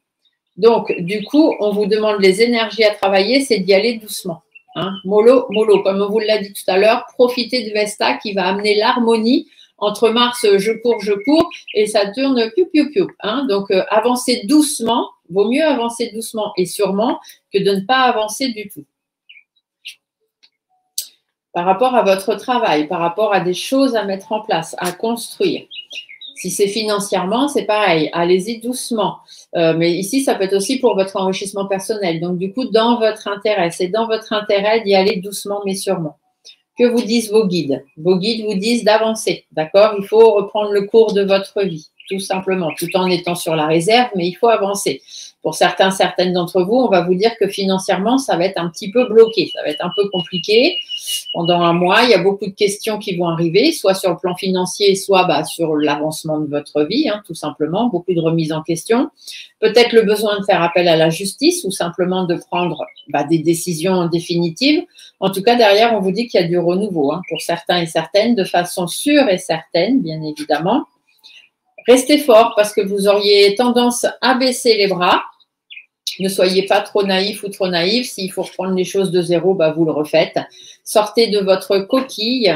Speaker 1: Donc, du coup, on vous demande les énergies à travailler, c'est d'y aller doucement. Hein. Mollo, mollo, comme on vous l'a dit tout à l'heure, profitez de Vesta qui va amener l'harmonie entre Mars, je cours, et Saturne, piou, piou, piou. Hein. Donc, avancez doucement, vaut mieux avancer doucement et sûrement que de ne pas avancer du tout. Par rapport à votre travail, par rapport à des choses à mettre en place, à construire. Si c'est financièrement, c'est pareil, allez-y doucement. Mais ici, ça peut être aussi pour votre enrichissement personnel. Donc, du coup, dans votre intérêt, c'est dans votre intérêt d'y aller doucement mais sûrement. Que vous disent vos guides? Vos guides vous disent d'avancer, d'accord? Il faut reprendre le cours de votre vie, tout simplement, tout en étant sur la réserve, mais il faut avancer. Pour certaines d'entre vous, on va vous dire que financièrement, ça va être un petit peu bloqué, ça va être un peu compliqué. Pendant un mois, il y a beaucoup de questions qui vont arriver, soit sur le plan financier, soit sur l'avancement de votre vie, hein, tout simplement, beaucoup de remises en question. Peut-être le besoin de faire appel à la justice ou simplement de prendre des décisions définitives. En tout cas, derrière, on vous dit qu'il y a du renouveau, hein, pour certains et certaines, de façon sûre et certaine, bien évidemment. Restez fort parce que vous auriez tendance à baisser les bras. Ne soyez pas trop naïf ou trop naïf. S'il faut reprendre les choses de zéro, vous le refaites. Sortez de votre coquille.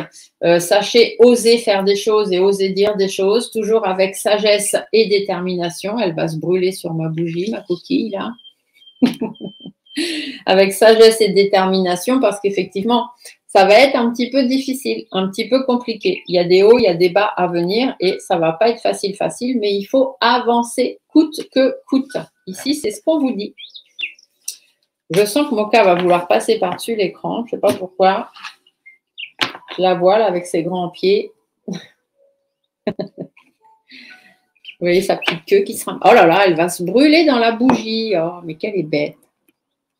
Speaker 1: Sachez oser faire des choses et oser dire des choses, toujours avec sagesse et détermination. Elle va se brûler sur ma bougie, ma coquille, là. Avec sagesse et détermination parce qu'effectivement, ça va être un petit peu difficile, un petit peu compliqué. Il y a des hauts, il y a des bas à venir et ça ne va pas être facile, mais il faut avancer coûte que coûte. Ici, c'est ce qu'on vous dit. Je sens que Mocha va vouloir passer par-dessus l'écran. Je ne sais pas pourquoi. Je la vois là avec ses grands pieds. Vous voyez sa petite queue qui sera... Oh là là, elle va se brûler dans la bougie. Oh, mais qu'elle est bête.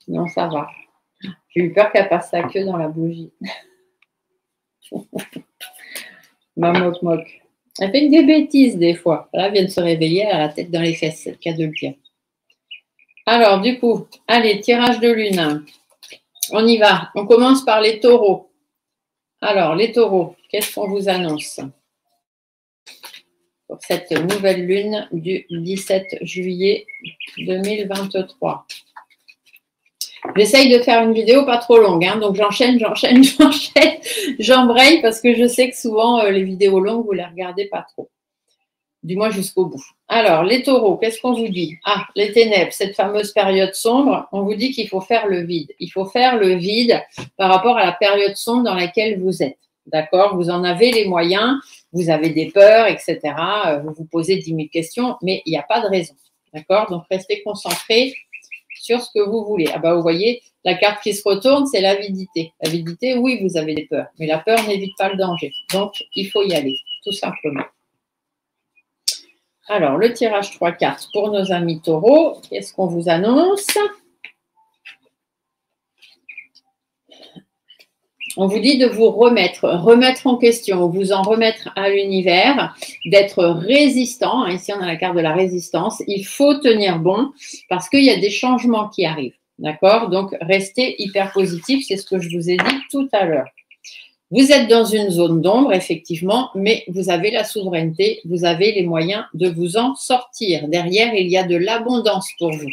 Speaker 1: Non, ça va. J'ai eu peur qu'elle passe sa queue dans la bougie. Ma moque. Elle fait des bêtises des fois. Là, elle vient de se réveiller, elle a la tête dans les fesses, c'est le cas de le dire. Alors, du coup, allez, tirage de lune. On y va. On commence par les taureaux. Alors, les taureaux, qu'est-ce qu'on vous annonce pour cette nouvelle lune du 17 juillet 2023? J'essaye de faire une vidéo pas trop longue, hein, donc j'enchaîne, j'embraye parce que je sais que souvent les vidéos longues, vous ne les regardez pas trop. Du moins jusqu'au bout. Alors, les taureaux, qu'est-ce qu'on vous dit? Ah, les ténèbres, cette fameuse période sombre, on vous dit qu'il faut faire le vide. Il faut faire le vide par rapport à la période sombre dans laquelle vous êtes. D'accord? Vous en avez les moyens, vous avez des peurs, etc. Vous vous posez 10 000 questions, mais il n'y a pas de raison. D'accord? Donc, restez concentrés sur ce que vous voulez. Ah vous voyez, la carte qui se retourne, c'est l'avidité. L'avidité, oui, vous avez des peurs, mais la peur n'évite pas le danger. Donc, il faut y aller, tout simplement. Alors, le tirage 3 cartes pour nos amis taureaux. Qu'est-ce qu'on vous annonce? On vous dit de vous remettre en question, vous en remettre à l'univers, d'être résistant. Ici, on a la carte de la résistance. Il faut tenir bon parce qu'il y a des changements qui arrivent. D'accord? Donc, restez hyper positif. C'est ce que je vous ai dit tout à l'heure. Vous êtes dans une zone d'ombre, effectivement, mais vous avez la souveraineté, vous avez les moyens de vous en sortir. Derrière, il y a de l'abondance pour vous.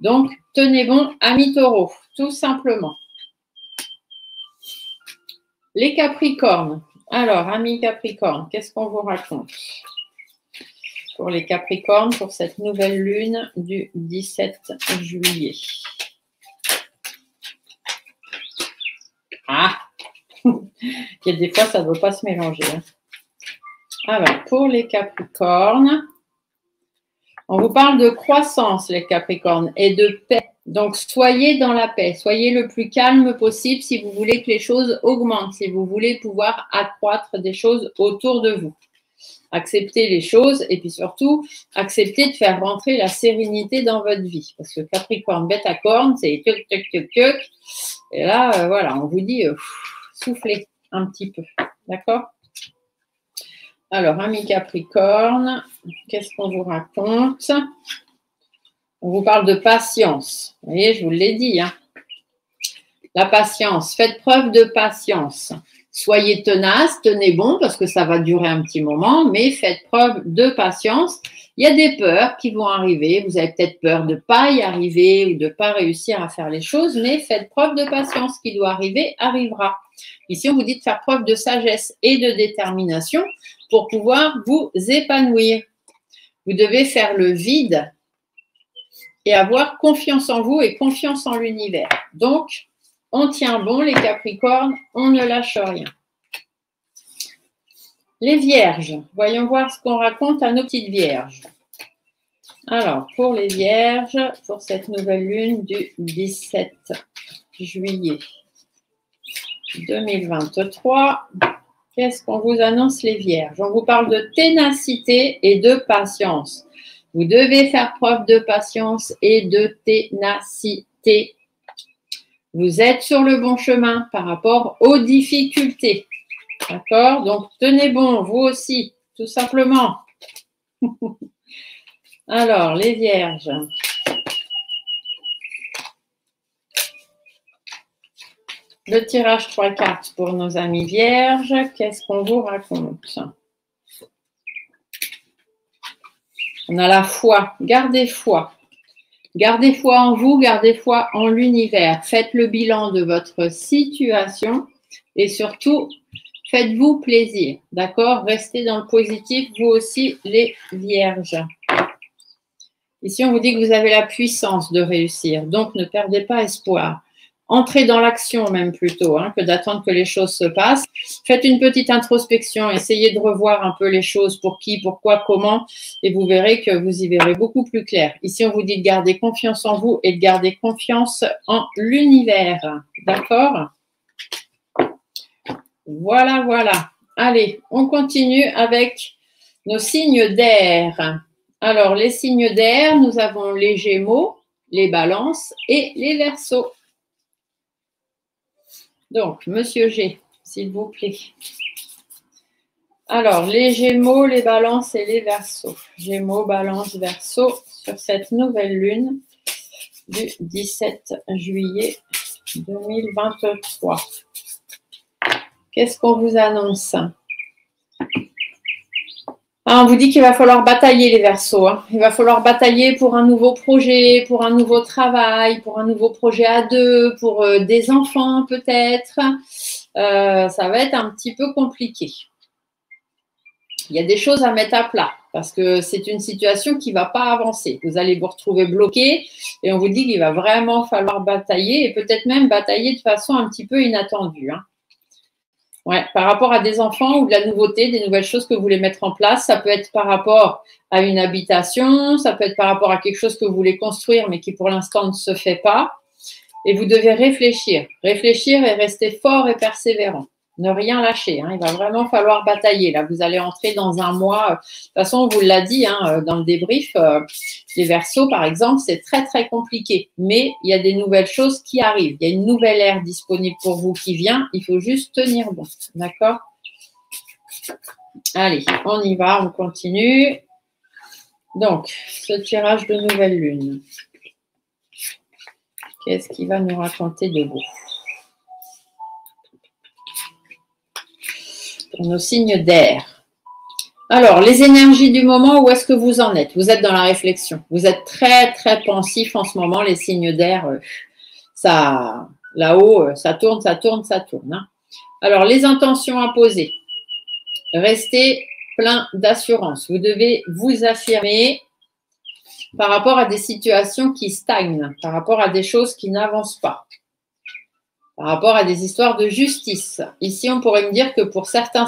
Speaker 1: Donc, tenez bon, amis taureaux, tout simplement. Les Capricornes. Alors, amis Capricornes, qu'est-ce qu'on vous raconte pour les Capricornes pour cette nouvelle lune du 17 juillet? Ah, il y a des fois, ça ne doit pas se mélanger. Alors, pour les Capricornes, on vous parle de croissance, les Capricornes, et de paix. Donc, soyez dans la paix, soyez le plus calme possible si vous voulez que les choses augmentent, si vous voulez pouvoir accroître des choses autour de vous. Acceptez les choses et puis surtout, acceptez de faire rentrer la sérénité dans votre vie. Parce que Capricorne, bête à cornes, c'est tuc, tuc, tuc, tuc. Et là, voilà, on vous dit, soufflez un petit peu. D'accord? Alors, amis Capricorne, qu'est-ce qu'on vous raconte? On vous parle de patience. Vous voyez, je vous l'ai dit. Hein. La patience. Faites preuve de patience. Soyez tenace, tenez bon parce que ça va durer un petit moment, mais faites preuve de patience. Il y a des peurs qui vont arriver. Vous avez peut-être peur de ne pas y arriver ou de ne pas réussir à faire les choses, mais faites preuve de patience. Ce qui doit arriver, arrivera. Ici, on vous dit de faire preuve de sagesse et de détermination pour pouvoir vous épanouir. Vous devez faire le vide et avoir confiance en vous et confiance en l'univers. Donc, on tient bon, les Capricornes, on ne lâche rien. Les Vierges, voyons voir ce qu'on raconte à nos petites Vierges. Alors, pour les Vierges, pour cette nouvelle lune du 17 juillet 2023, qu'est-ce qu'on vous annonce, les Vierges? On vous parle de ténacité et de patience. Vous devez faire preuve de patience et de ténacité. Vous êtes sur le bon chemin par rapport aux difficultés. D'accord? Donc, tenez bon, vous aussi, tout simplement. Alors, les Vierges. Le tirage 3 cartes pour nos amis Vierges. Qu'est-ce qu'on vous raconte? On a la foi. Gardez foi. Gardez foi en vous, gardez foi en l'univers. Faites le bilan de votre situation et surtout, faites-vous plaisir. D'accord? Restez dans le positif, vous aussi, les Vierges. Ici, on vous dit que vous avez la puissance de réussir. Donc, ne perdez pas espoir. Entrez dans l'action même plutôt que d'attendre que les choses se passent. Faites une petite introspection, essayez de revoir un peu les choses, pour qui, pourquoi, comment, et vous verrez que vous y verrez beaucoup plus clair. Ici, on vous dit de garder confiance en vous et de garder confiance en l'univers. D'accord? Voilà, voilà. Allez, on continue avec nos signes d'air. Alors, les signes d'air, nous avons les Gémeaux, les Balances et les Verseaux. Donc, Monsieur G, s'il vous plaît. Alors, les Gémeaux, les Balances et les Verseaux. Gémeaux, Balance, Verseaux sur cette nouvelle lune du 17 juillet 2023. Qu'est-ce qu'on vous annonce? On vous dit qu'il va falloir batailler, les Verseaux. Il va falloir batailler pour un nouveau projet, pour un nouveau travail, pour un nouveau projet à deux, pour des enfants peut-être. Ça va être un petit peu compliqué. Il y a des choses à mettre à plat parce que c'est une situation qui ne va pas avancer. Vous allez vous retrouver bloqué et on vous dit qu'il va vraiment falloir batailler et peut-être même batailler de façon un petit peu inattendue. Ouais, par rapport à des enfants ou de la nouveauté, des nouvelles choses que vous voulez mettre en place. Ça peut être par rapport à une habitation, ça peut être par rapport à quelque chose que vous voulez construire mais qui pour l'instant ne se fait pas. Et vous devez réfléchir et rester fort et persévérant. Ne rien lâcher. Hein. Il va vraiment falloir batailler. Là, vous allez entrer dans un mois. De toute façon, on vous l'a dit hein, dans le débrief. Les Verseaux, par exemple, c'est très, très compliqué. Mais il y a des nouvelles choses qui arrivent. Il y a une nouvelle ère disponible pour vous qui vient. Il faut juste tenir bon. D'accord? Allez, on y va. On continue. Donc, ce tirage de nouvelle lune. Qu'est-ce qu'il va nous raconter de beau? Pour nos signes d'air. Alors, les énergies du moment, où est-ce que vous en êtes? Vous êtes dans la réflexion. Vous êtes très, très pensif en ce moment. Les signes d'air, ça, là-haut, ça tourne, ça tourne, ça tourne. Hein. Alors, les intentions à poser. Restez plein d'assurance. Vous devez vous affirmer par rapport à des situations qui stagnent, par rapport à des choses qui n'avancent pas, par rapport à des histoires de justice. Ici, on pourrait me dire que pour certains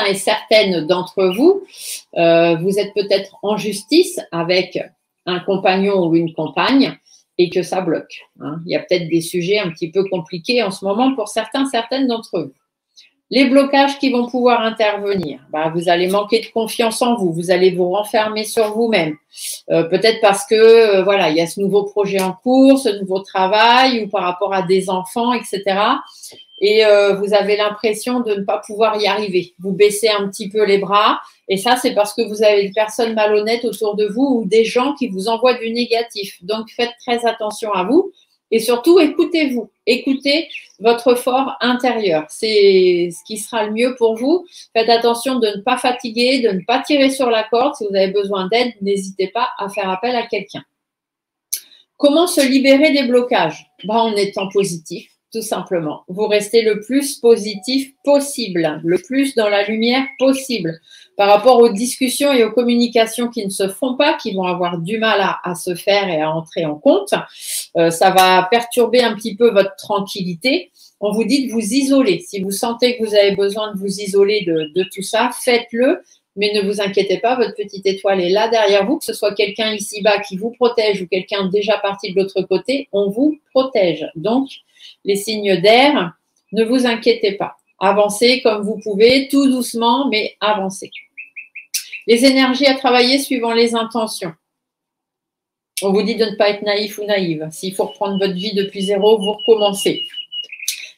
Speaker 1: et certaines d'entre vous, vous êtes peut-être en justice avec un compagnon ou une compagne et que ça bloque. Hein. Il y a peut-être des sujets un petit peu compliqués en ce moment pour certaines d'entre vous. Les blocages qui vont pouvoir intervenir, vous allez manquer de confiance en vous, vous allez vous renfermer sur vous-même. Peut-être parce que voilà, il y a ce nouveau projet en cours, ce nouveau travail ou par rapport à des enfants, etc. Et vous avez l'impression de ne pas pouvoir y arriver. Vous baissez un petit peu les bras et ça, c'est parce que vous avez des personnes malhonnêtes autour de vous ou des gens qui vous envoient du négatif. Donc, faites très attention à vous. Et surtout, écoutez-vous, écoutez votre fort intérieur. C'est ce qui sera le mieux pour vous. Faites attention de ne pas fatiguer, de ne pas tirer sur la corde. Si vous avez besoin d'aide, n'hésitez pas à faire appel à quelqu'un. Comment se libérer des blocages? En étant positif, tout simplement. Vous restez le plus positif possible, le plus dans la lumière possible. Par rapport aux discussions et aux communications qui ne se font pas, qui vont avoir du mal à se faire et à entrer en compte, ça va perturber un petit peu votre tranquillité. On vous dit de vous isoler. Si vous sentez que vous avez besoin de vous isoler de tout ça, faites-le. Mais ne vous inquiétez pas, votre petite étoile est là derrière vous, que ce soit quelqu'un ici-bas qui vous protège ou quelqu'un déjà parti de l'autre côté, on vous protège. Donc, les signes d'air, ne vous inquiétez pas. Avancez comme vous pouvez, tout doucement, mais avancez. Les énergies à travailler suivant les intentions. On vous dit de ne pas être naïf ou naïve. S'il faut reprendre votre vie depuis zéro, vous recommencez.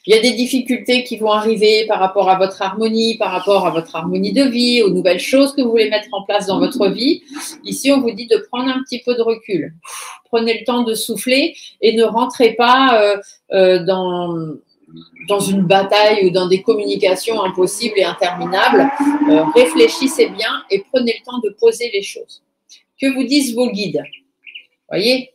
Speaker 1: Il y a des difficultés qui vont arriver par rapport à votre harmonie, par rapport à votre harmonie de vie, aux nouvelles choses que vous voulez mettre en place dans votre vie. Ici, on vous dit de prendre un petit peu de recul. Prenez le temps de souffler et ne rentrez pas dans une bataille ou dans des communications impossibles et interminables. Réfléchissez bien et prenez le temps de poser les choses. Que vous disent vos guides? Voyez,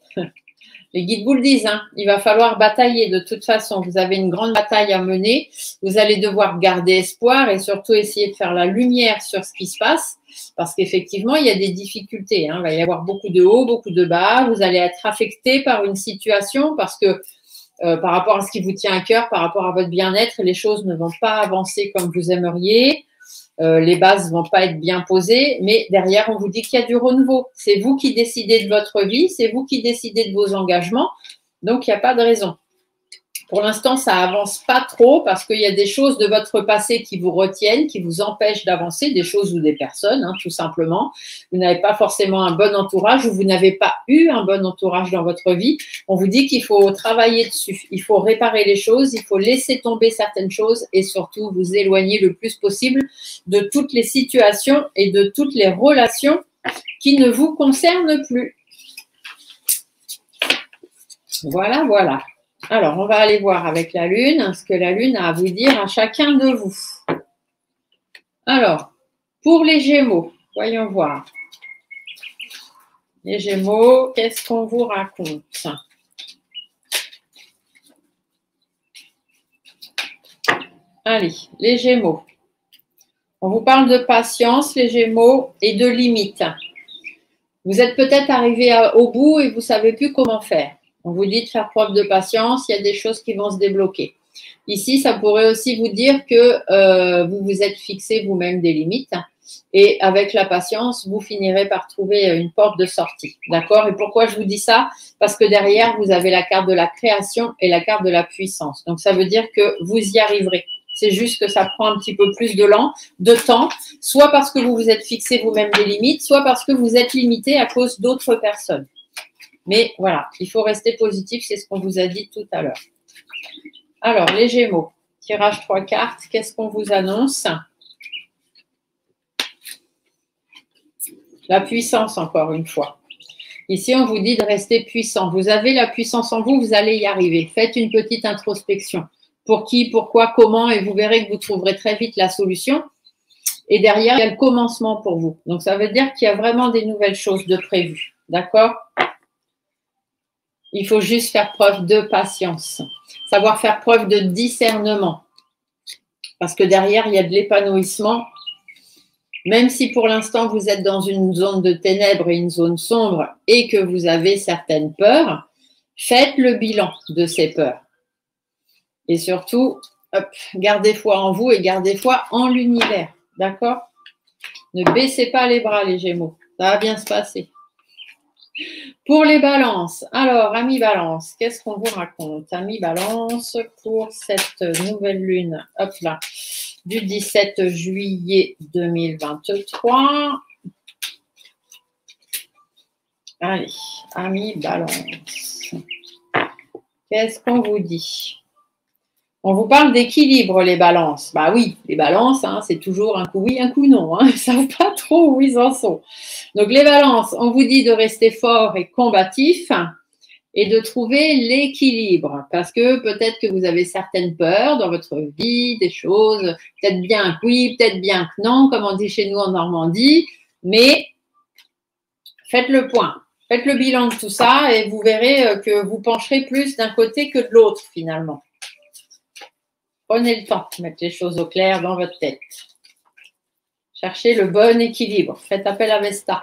Speaker 1: les guides vous le disent, hein, il va falloir batailler de toute façon. Vous avez une grande bataille à mener. Vous allez devoir garder espoir et surtout essayer de faire la lumière sur ce qui se passe parce qu'effectivement, il y a des difficultés. Hein. Il va y avoir beaucoup de hauts, beaucoup de bas. Vous allez être affecté par une situation parce que par rapport à ce qui vous tient à cœur, par rapport à votre bien-être, les choses ne vont pas avancer comme vous aimeriez. Les bases ne vont pas être bien posées, mais derrière, on vous dit qu'il y a du renouveau. C'est vous qui décidez de votre vie, c'est vous qui décidez de vos engagements, donc il n'y a pas de raison. Pour l'instant, ça avance pas trop parce qu'il y a des choses de votre passé qui vous retiennent, qui vous empêchent d'avancer, des choses ou des personnes, hein, tout simplement. Vous n'avez pas forcément un bon entourage ou vous n'avez pas eu un bon entourage dans votre vie. On vous dit qu'il faut travailler dessus, il faut réparer les choses, il faut laisser tomber certaines choses et surtout vous éloigner le plus possible de toutes les situations et de toutes les relations qui ne vous concernent plus. Voilà, voilà. Alors, on va aller voir avec la Lune ce que la Lune a à vous dire à chacun de vous. Alors, pour les Gémeaux, voyons voir. Les Gémeaux, qu'est-ce qu'on vous raconte? Allez, les Gémeaux. On vous parle de patience, les Gémeaux, et de limites. Vous êtes peut-être arrivé au bout et vous ne savez plus comment faire. On vous dit de faire preuve de patience, il y a des choses qui vont se débloquer. Ici, ça pourrait aussi vous dire que vous vous êtes fixé vous-même des limites et avec la patience, vous finirez par trouver une porte de sortie. D'accord? Et pourquoi je vous dis ça? Parce que derrière, vous avez la carte de la création et la carte de la puissance. Donc, ça veut dire que vous y arriverez. C'est juste que ça prend un petit peu plus de temps, soit parce que vous vous êtes fixé vous-même des limites, soit parce que vous êtes limité à cause d'autres personnes. Mais voilà, il faut rester positif, c'est ce qu'on vous a dit tout à l'heure. Alors, les Gémeaux, tirage 3 cartes, qu'est-ce qu'on vous annonce? La puissance, encore une fois. Ici, on vous dit de rester puissant. Vous avez la puissance en vous, vous allez y arriver. Faites une petite introspection. Pour qui, pourquoi, comment, et vous verrez que vous trouverez très vite la solution. Et derrière, il y a le commencement pour vous. Donc, ça veut dire qu'il y a vraiment des nouvelles choses de prévues. D'accord? Il faut juste faire preuve de patience. Savoir faire preuve de discernement. Parce que derrière, il y a de l'épanouissement. Même si pour l'instant, vous êtes dans une zone de ténèbres et une zone sombre et que vous avez certaines peurs, faites le bilan de ces peurs. Et surtout, hop, gardez foi en vous et gardez foi en l'univers. D'accord? Ne baissez pas les bras, les Gémeaux. Ça va bien se passer. Pour les balances, alors, amis balance, qu'est-ce qu'on vous raconte? Amis balance, pour cette nouvelle lune, hop là, du 17 juillet 2023. Allez, amis balance, qu'est-ce qu'on vous dit? On vous parle d'équilibre, les balances. Bah oui, les balances, hein, c'est toujours un coup oui, un coup non. Hein. Ils ne savent pas trop où ils en sont. Donc, les balances, on vous dit de rester fort et combatif et de trouver l'équilibre. Parce que peut-être que vous avez certaines peurs dans votre vie, des choses, peut-être bien que oui, peut-être bien que non, comme on dit chez nous en Normandie. Mais faites le point. Faites le bilan de tout ça et vous verrez que vous pencherez plus d'un côté que de l'autre, finalement. Prenez le temps de mettre les choses au clair dans votre tête. Cherchez le bon équilibre. Faites appel à Vesta.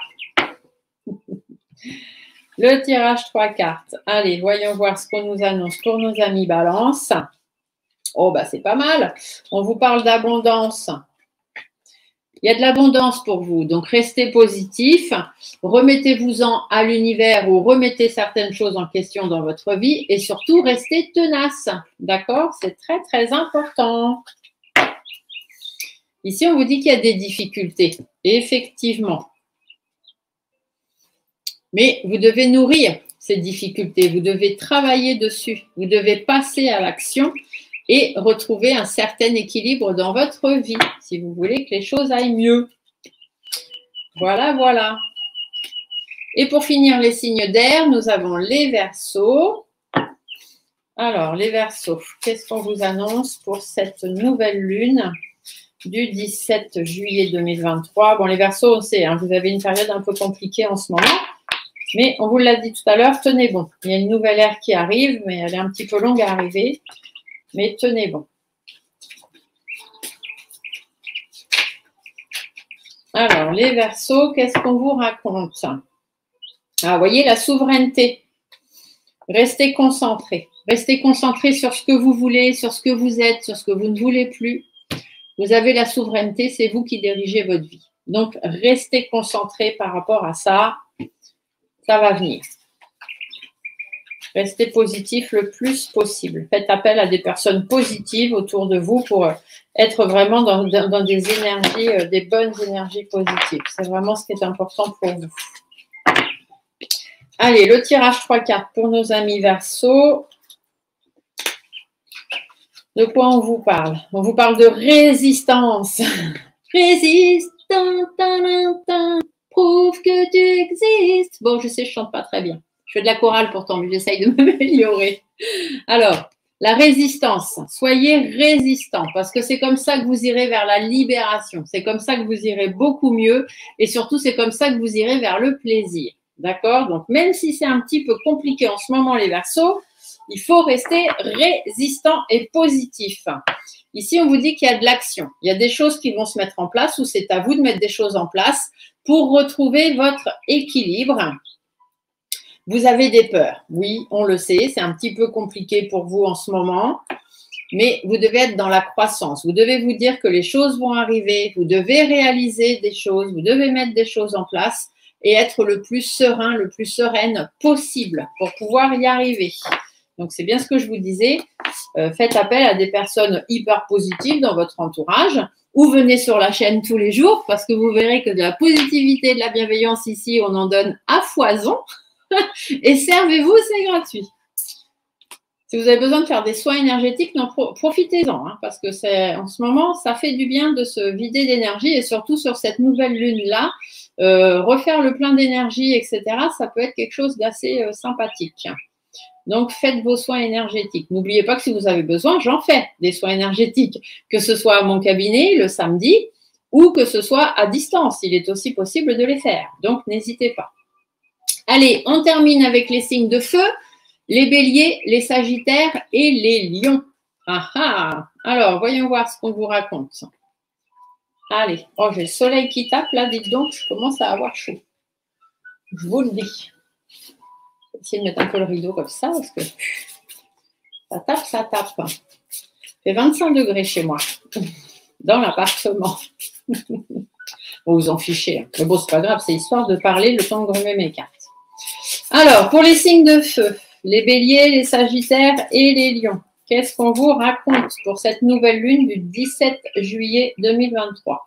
Speaker 1: Le tirage 3 cartes. Allez, voyons voir ce qu'on nous annonce pour nos amis Balance. Oh, bah c'est pas mal. On vous parle d'abondance. Il y a de l'abondance pour vous, donc restez positif, remettez-vous-en à l'univers ou remettez certaines choses en question dans votre vie et surtout restez tenace, d'accord? C'est très très important. Ici, on vous dit qu'il y a des difficultés, effectivement. Mais vous devez nourrir ces difficultés, vous devez travailler dessus, vous devez passer à l'action et retrouver un certain équilibre dans votre vie, si vous voulez que les choses aillent mieux. Voilà, voilà. Et pour finir les signes d'air, nous avons les Verseaux. Alors, les Verseaux, qu'est-ce qu'on vous annonce pour cette nouvelle lune du 17 juillet 2023? Bon, les Verseaux, on sait, hein, vous avez une période un peu compliquée en ce moment. Mais on vous l'a dit tout à l'heure, tenez bon. Il y a une nouvelle ère qui arrive, mais elle est un petit peu longue à arriver. Mais tenez bon. Alors, les Verseaux, qu'est-ce qu'on vous raconte? Ah, vous voyez, la souveraineté. Restez concentrés. Restez concentrés sur ce que vous voulez, sur ce que vous êtes, sur ce que vous ne voulez plus. Vous avez la souveraineté, c'est vous qui dirigez votre vie. Donc, restez concentrés par rapport à ça. Ça va venir. Restez positif le plus possible. Faites appel à des personnes positives autour de vous pour être vraiment dans des énergies, des bonnes énergies positives. C'est vraiment ce qui est important pour vous. Allez, le tirage 3 cartes pour nos amis Verseaux. De quoi on vous parle? On vous parle de résistance. Résistance, prouve que tu existes. Bon, je sais, je chante pas très bien. Je fais de la chorale pourtant, mais j'essaye de m'améliorer. Alors, la résistance. Soyez résistant parce que c'est comme ça que vous irez vers la libération. C'est comme ça que vous irez beaucoup mieux et surtout, c'est comme ça que vous irez vers le plaisir. D'accord? Donc, même si c'est un petit peu compliqué en ce moment, les Verseaux, il faut rester résistant et positif. Ici, on vous dit qu'il y a de l'action. Il y a des choses qui vont se mettre en place ou c'est à vous de mettre des choses en place pour retrouver votre équilibre. Vous avez des peurs. Oui, on le sait, c'est un petit peu compliqué pour vous en ce moment, mais vous devez être dans la croissance. Vous devez vous dire que les choses vont arriver, vous devez réaliser des choses, vous devez mettre des choses en place et être le plus serein, le plus sereine possible pour pouvoir y arriver. Donc, c'est bien ce que je vous disais. Faites appel à des personnes hyper positives dans votre entourage ou venez sur la chaîne tous les jours parce que vous verrez que de la positivité, de la bienveillance ici, on en donne à foison. Et servez-vous, c'est gratuit. Si vous avez besoin de faire des soins énergétiques, profitez-en, hein, parce que en ce moment, ça fait du bien de se vider d'énergie et surtout sur cette nouvelle lune-là, refaire le plein d'énergie, etc., ça peut être quelque chose d'assez sympathique. Donc, faites vos soins énergétiques. N'oubliez pas que si vous avez besoin, j'en fais des soins énergétiques, que ce soit à mon cabinet le samedi ou que ce soit à distance. Il est aussi possible de les faire. Donc, n'hésitez pas. Allez, on termine avec les signes de feu. Les béliers, les sagittaires et les lions. Ah ah. Alors, voyons voir ce qu'on vous raconte. Allez. Oh, j'ai le soleil qui tape là, dites donc, je commence à avoir chaud. Je vous le dis. Je vais essayer de mettre un peu le rideau comme ça, parce que ça tape, ça tape. Il fait 25 degrés chez moi, dans l'appartement. Vous vous en fichez. Hein. Mais bon, c'est pas grave, c'est histoire de parler le temps de grumer mes cartes. Alors, pour les signes de feu, les béliers, les sagittaires et les lions. Qu'est-ce qu'on vous raconte pour cette nouvelle lune du 17 juillet 2023?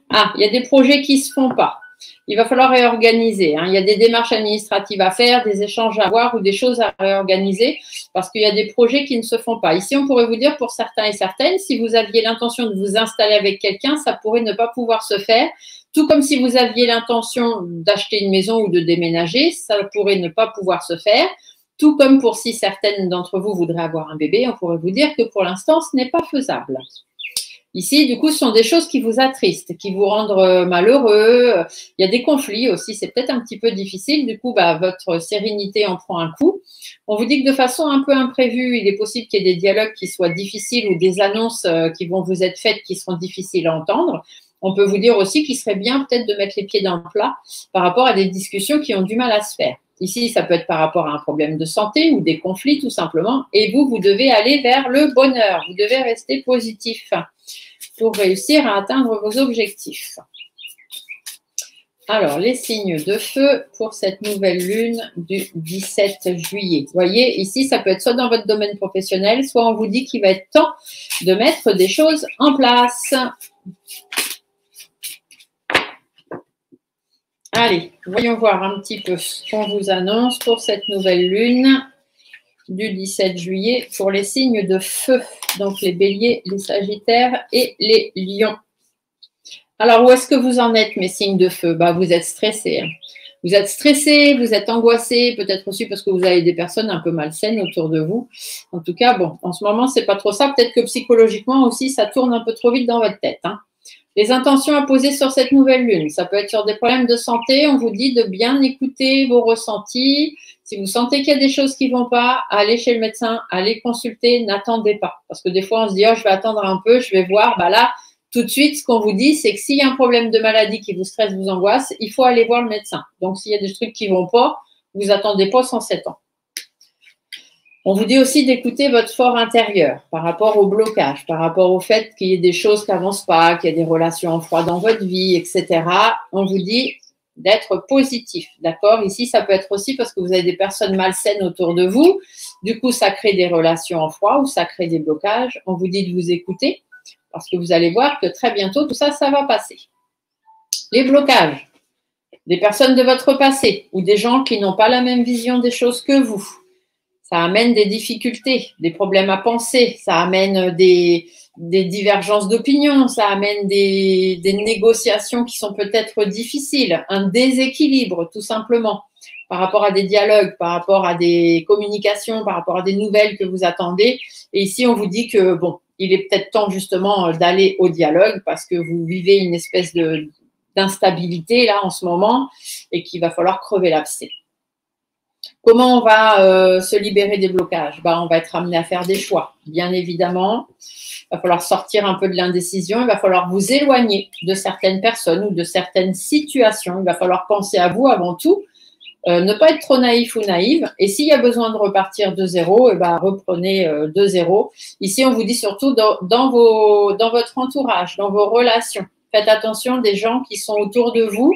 Speaker 1: Ah, il y a des projets qui ne se font pas. Il va falloir réorganiser. Hein. Il y a des démarches administratives à faire, des échanges à avoir ou des choses à réorganiser parce qu'il y a des projets qui ne se font pas. Ici, on pourrait vous dire pour certains et certaines, si vous aviez l'intention de vous installer avec quelqu'un, ça pourrait ne pas pouvoir se faire. Tout comme si vous aviez l'intention d'acheter une maison ou de déménager, ça pourrait ne pas pouvoir se faire. Tout comme pour si certaines d'entre vous voudraient avoir un bébé, on pourrait vous dire que pour l'instant, ce n'est pas faisable. Ici, du coup, ce sont des choses qui vous attristent, qui vous rendent malheureux. Il y a des conflits aussi, c'est peut-être un petit peu difficile. Du coup, votre sérénité en prend un coup. On vous dit que de façon un peu imprévue, il est possible qu'il y ait des dialogues qui soient difficiles ou des annonces qui vont vous être faites qui seront difficiles à entendre. On peut vous dire aussi qu'il serait bien peut-être de mettre les pieds dans le plat par rapport à des discussions qui ont du mal à se faire. Ici, ça peut être par rapport à un problème de santé ou des conflits tout simplement. Et vous devez aller vers le bonheur. Vous devez rester positif pour réussir à atteindre vos objectifs. Alors, les signes de feu pour cette nouvelle lune du 17 juillet. Vous voyez, ici, ça peut être soit dans votre domaine professionnel, soit on vous dit qu'il va être temps de mettre des choses en place. Allez, voyons voir un petit peu ce qu'on vous annonce pour cette nouvelle lune du 17 juillet pour les signes de feu. Donc, les béliers, les sagittaires et les lions. Alors, où est-ce que vous en êtes, mes signes de feu? Vous êtes stressés. Hein. Vous êtes stressés, vous êtes angoissés, peut-être aussi parce que vous avez des personnes un peu malsaines autour de vous. En tout cas, bon, en ce moment, c'est pas trop ça. Peut-être que psychologiquement aussi, ça tourne un peu trop vite dans votre tête. Hein. Les intentions à poser sur cette nouvelle lune, ça peut être sur des problèmes de santé. On vous dit de bien écouter vos ressentis. Si vous sentez qu'il y a des choses qui ne vont pas, allez chez le médecin, allez consulter, n'attendez pas. Parce que des fois, on se dit, oh, je vais attendre un peu, je vais voir. Là, tout de suite, ce qu'on vous dit, c'est que s'il y a un problème de maladie qui vous stresse, vous angoisse, il faut aller voir le médecin. Donc, s'il y a des trucs qui ne vont pas, vous attendez pas 107 ans. On vous dit aussi d'écouter votre fort intérieur par rapport au blocage, par rapport au fait qu'il y ait des choses qui n'avancent pas, qu'il y a des relations en froid dans votre vie, etc. On vous dit d'être positif, d'accord? Ici, ça peut être aussi parce que vous avez des personnes malsaines autour de vous. Du coup, ça crée des relations en froid ou ça crée des blocages. On vous dit de vous écouter parce que vous allez voir que très bientôt, tout ça, ça va passer. Les blocages, des personnes de votre passé ou des gens qui n'ont pas la même vision des choses que vous. Ça amène des difficultés, des problèmes à penser, ça amène des divergences d'opinion, ça amène des négociations qui sont peut-être difficiles, un déséquilibre tout simplement par rapport à des dialogues, par rapport à des communications, par rapport à des nouvelles que vous attendez. Et ici, on vous dit que bon, il est peut-être temps justement d'aller au dialogue parce que vous vivez une espèce d'instabilité là en ce moment et qu'il va falloir crever l'abcès. Comment on va se libérer des blocages? On va être amené à faire des choix, bien évidemment. Il va falloir sortir un peu de l'indécision. Il va falloir vous éloigner de certaines personnes ou de certaines situations. Il va falloir penser à vous avant tout. Ne pas être trop naïf ou naïve. Et s'il y a besoin de repartir de zéro, reprenez de zéro. Ici, on vous dit surtout dans votre entourage, dans vos relations. Faites attention des gens qui sont autour de vous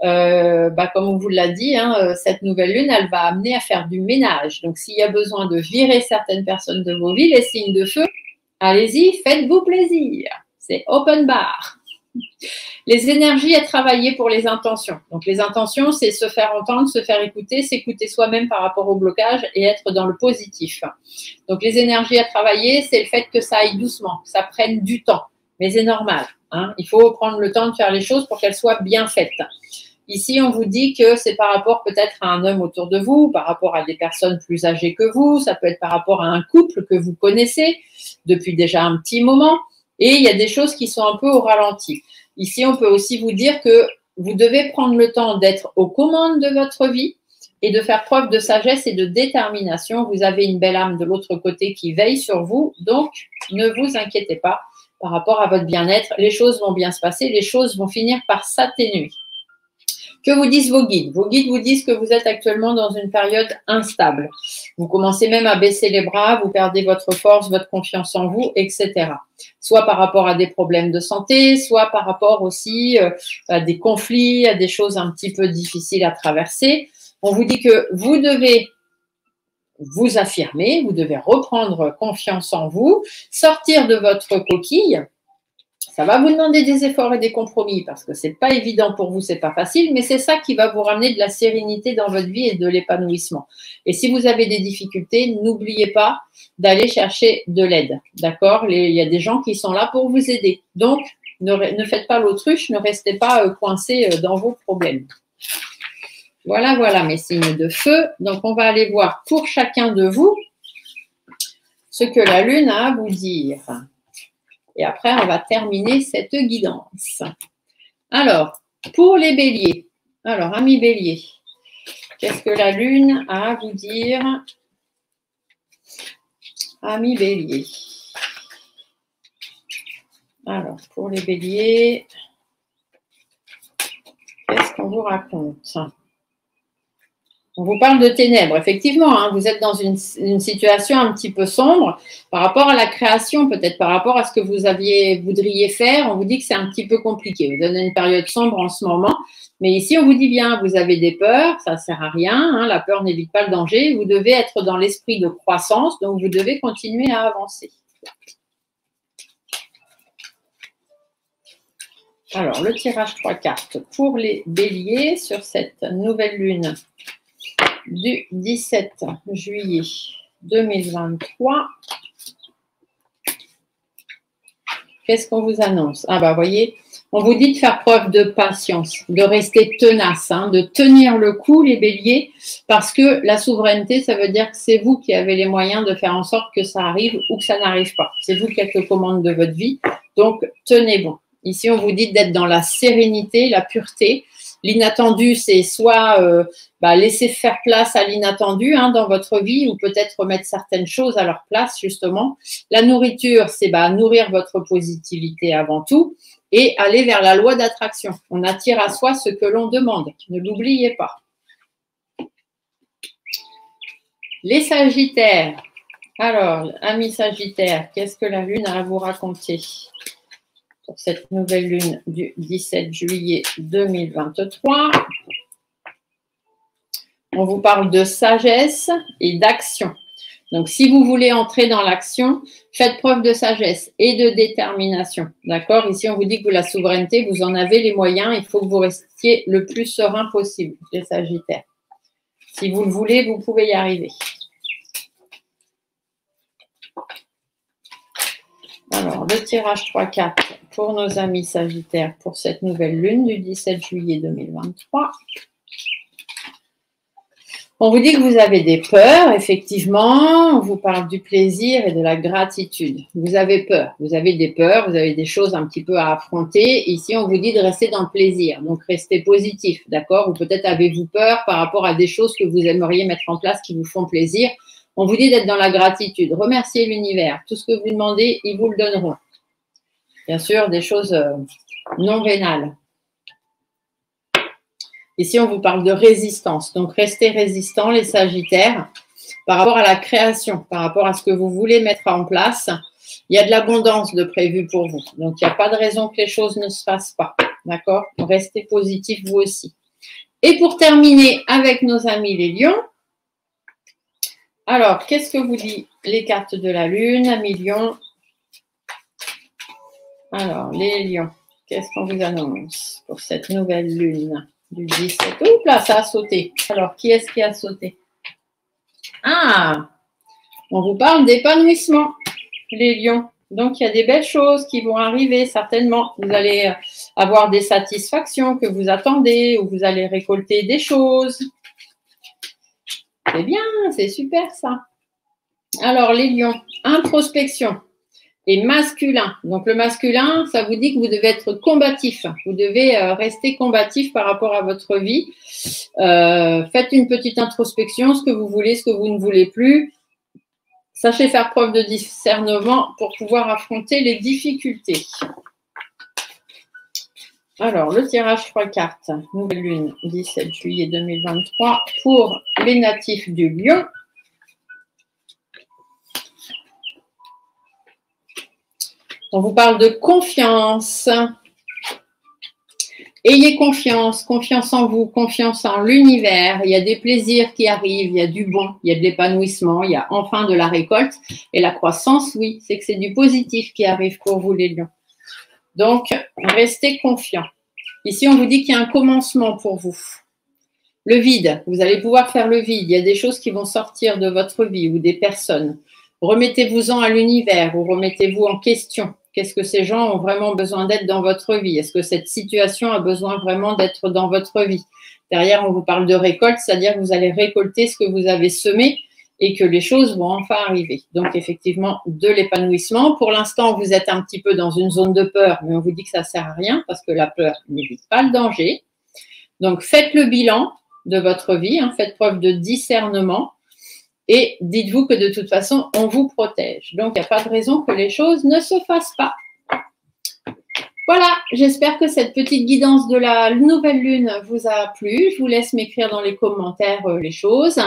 Speaker 1: comme on vous l'a dit, hein, cette nouvelle lune, elle va amener à faire du ménage. Donc, s'il y a besoin de virer certaines personnes de vos vies, les signes de feu, allez-y, faites-vous plaisir. C'est open bar. Les énergies à travailler pour les intentions. Donc, les intentions, c'est se faire entendre, se faire écouter, s'écouter soi-même par rapport au blocage et être dans le positif. Donc, les énergies à travailler, c'est le fait que ça aille doucement, que ça prenne du temps. Mais c'est normal. Hein. Il faut prendre le temps de faire les choses pour qu'elles soient bien faites. Ici, on vous dit que c'est par rapport peut-être à un homme autour de vous, par rapport à des personnes plus âgées que vous, ça peut être par rapport à un couple que vous connaissez depuis déjà un petit moment. Et il y a des choses qui sont un peu au ralenti. Ici, on peut aussi vous dire que vous devez prendre le temps d'être aux commandes de votre vie et de faire preuve de sagesse et de détermination. Vous avez une belle âme de l'autre côté qui veille sur vous, donc ne vous inquiétez pas par rapport à votre bien-être. Les choses vont bien se passer, les choses vont finir par s'atténuer. Que vous disent vos guides? Vos guides vous disent que vous êtes actuellement dans une période instable. Vous commencez même à baisser les bras, vous perdez votre force, votre confiance en vous, etc. Soit par rapport à des problèmes de santé, soit par rapport aussi à des conflits, à des choses un petit peu difficiles à traverser. On vous dit que vous devez vous affirmer, vous devez reprendre confiance en vous, sortir de votre coquille. Ça va vous demander des efforts et des compromis parce que ce n'est pas évident pour vous, ce n'est pas facile, mais c'est ça qui va vous ramener de la sérénité dans votre vie et de l'épanouissement. Et si vous avez des difficultés, n'oubliez pas d'aller chercher de l'aide. D'accord? Il y a des gens qui sont là pour vous aider. Donc, ne faites pas l'autruche, ne restez pas coincés dans vos problèmes. Voilà, voilà mes signes de feu. Donc, on va aller voir pour chacun de vous ce que la Lune a à vous dire. Et après, on va terminer cette guidance. Alors, pour les béliers. Alors, amis béliers, qu'est-ce que la Lune a à vous dire? Amis béliers. Alors, pour les béliers, qu'est-ce qu'on vous raconte? On vous parle de ténèbres, effectivement, hein, vous êtes dans une situation un petit peu sombre par rapport à la création, peut-être par rapport à ce que vous voudriez faire. On vous dit que c'est un petit peu compliqué. Vous êtes dans une période sombre en ce moment, mais ici on vous dit bien, vous avez des peurs, ça ne sert à rien, hein, la peur n'évite pas le danger. Vous devez être dans l'esprit de croissance, donc vous devez continuer à avancer. Alors, le tirage 3 cartes pour les béliers sur cette nouvelle lune du 17 juillet 2023. Qu'est-ce qu'on vous annonce? Ah bah voyez, on vous dit de faire preuve de patience, de rester tenace, hein, de tenir le coup les béliers, parce que la souveraineté, ça veut dire que c'est vous qui avez les moyens de faire en sorte que ça arrive ou que ça n'arrive pas. C'est vous qui êtes aux commandes de votre vie, donc tenez bon. Ici, on vous dit d'être dans la sérénité, la pureté. L'inattendu, c'est soit laisser faire place à l'inattendu hein, dans votre vie ou peut-être remettre certaines choses à leur place, justement. La nourriture, c'est nourrir votre positivité avant tout et aller vers la loi d'attraction. On attire à soi ce que l'on demande. Ne l'oubliez pas. Les Sagittaires. Alors, amis Sagittaires, qu'est-ce que la Lune a à vous raconter pour cette nouvelle lune du 17 juillet 2023. On vous parle de sagesse et d'action. Donc, si vous voulez entrer dans l'action, faites preuve de sagesse et de détermination. D'accord? Ici, on vous dit que la souveraineté, vous en avez les moyens. Il faut que vous restiez le plus serein possible, les Sagittaires. Si vous le voulez, vous pouvez y arriver. Alors, le tirage 3-4 pour nos amis Sagittaires pour cette nouvelle lune du 17 juillet 2023. On vous dit que vous avez des peurs, effectivement. On vous parle du plaisir et de la gratitude. Vous avez peur, vous avez des peurs, vous avez des choses un petit peu à affronter. Ici, on vous dit de rester dans le plaisir, donc restez positif, d'accord? Ou peut-être avez-vous peur par rapport à des choses que vous aimeriez mettre en place qui vous font plaisir. On vous dit d'être dans la gratitude. Remerciez l'univers. Tout ce que vous demandez, ils vous le donneront. Bien sûr, des choses non vénales. Ici, on vous parle de résistance. Donc, restez résistants, les Sagittaires, par rapport à la création, par rapport à ce que vous voulez mettre en place. Il y a de l'abondance de prévu pour vous. Donc, il n'y a pas de raison que les choses ne se fassent pas. d'accord? Restez positif vous aussi. Et pour terminer avec nos amis les lions, alors, qu'est-ce que vous dit les cartes de la lune, amis lions? Alors, les lions, qu'est-ce qu'on vous annonce pour cette nouvelle lune du 17? Oups là, ça a sauté. Alors, qui est-ce qui a sauté? Ah, on vous parle d'épanouissement, les lions. Donc, il y a des belles choses qui vont arriver, certainement. Vous allez avoir des satisfactions que vous attendez ou vous allez récolter des choses. C'est bien, c'est super ça. Alors, les lions, introspection et masculin. Donc, le masculin, ça vous dit que vous devez être combatif. Vous devez rester combatif par rapport à votre vie. Faites une petite introspection, ce que vous voulez, ce que vous ne voulez plus. Sachez faire preuve de discernement pour pouvoir affronter les difficultés. Alors, le tirage 3 cartes, nouvelle lune, 17 juillet 2023, pour les natifs du lion. On vous parle de confiance. Ayez confiance, confiance en vous, confiance en l'univers. Il y a des plaisirs qui arrivent, il y a du bon, il y a de l'épanouissement, il y a enfin de la récolte. Et la croissance, oui, c'est que c'est du positif qui arrive pour vous les lions. Donc, restez confiants. Ici, on vous dit qu'il y a un commencement pour vous. Le vide, vous allez pouvoir faire le vide. Il y a des choses qui vont sortir de votre vie ou des personnes. Remettez-vous-en à l'univers ou remettez-vous en question. Qu'est-ce que ces gens ont vraiment besoin d'être dans votre vie? Est-ce que cette situation a besoin vraiment d'être dans votre vie? Derrière, on vous parle de récolte, c'est-à-dire que vous allez récolter ce que vous avez semé et que les choses vont enfin arriver. Donc, effectivement, de l'épanouissement. Pour l'instant, vous êtes un petit peu dans une zone de peur, mais on vous dit que ça ne sert à rien parce que la peur n'évite pas le danger. Donc, faites le bilan de votre vie, faites preuve de discernement. Et dites-vous que de toute façon, on vous protège. Donc, il n'y a pas de raison que les choses ne se fassent pas. Voilà, j'espère que cette petite guidance de la nouvelle lune vous a plu. Je vous laisse m'écrire dans les commentaires les choses.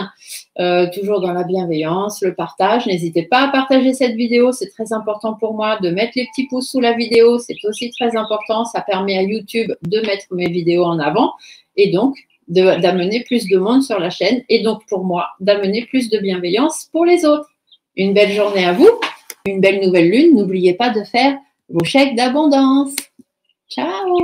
Speaker 1: Toujours dans la bienveillance, le partage. N'hésitez pas à partager cette vidéo, c'est très important pour moi. De mettre les petits pouces sous la vidéo, c'est aussi très important. Ça permet à YouTube de mettre mes vidéos en avant. Et donc, d'amener plus de monde sur la chaîne et donc pour moi, d'amener plus de bienveillance pour les autres. Une belle journée à vous, une belle nouvelle lune. N'oubliez pas de faire vos chèques d'abondance. Ciao!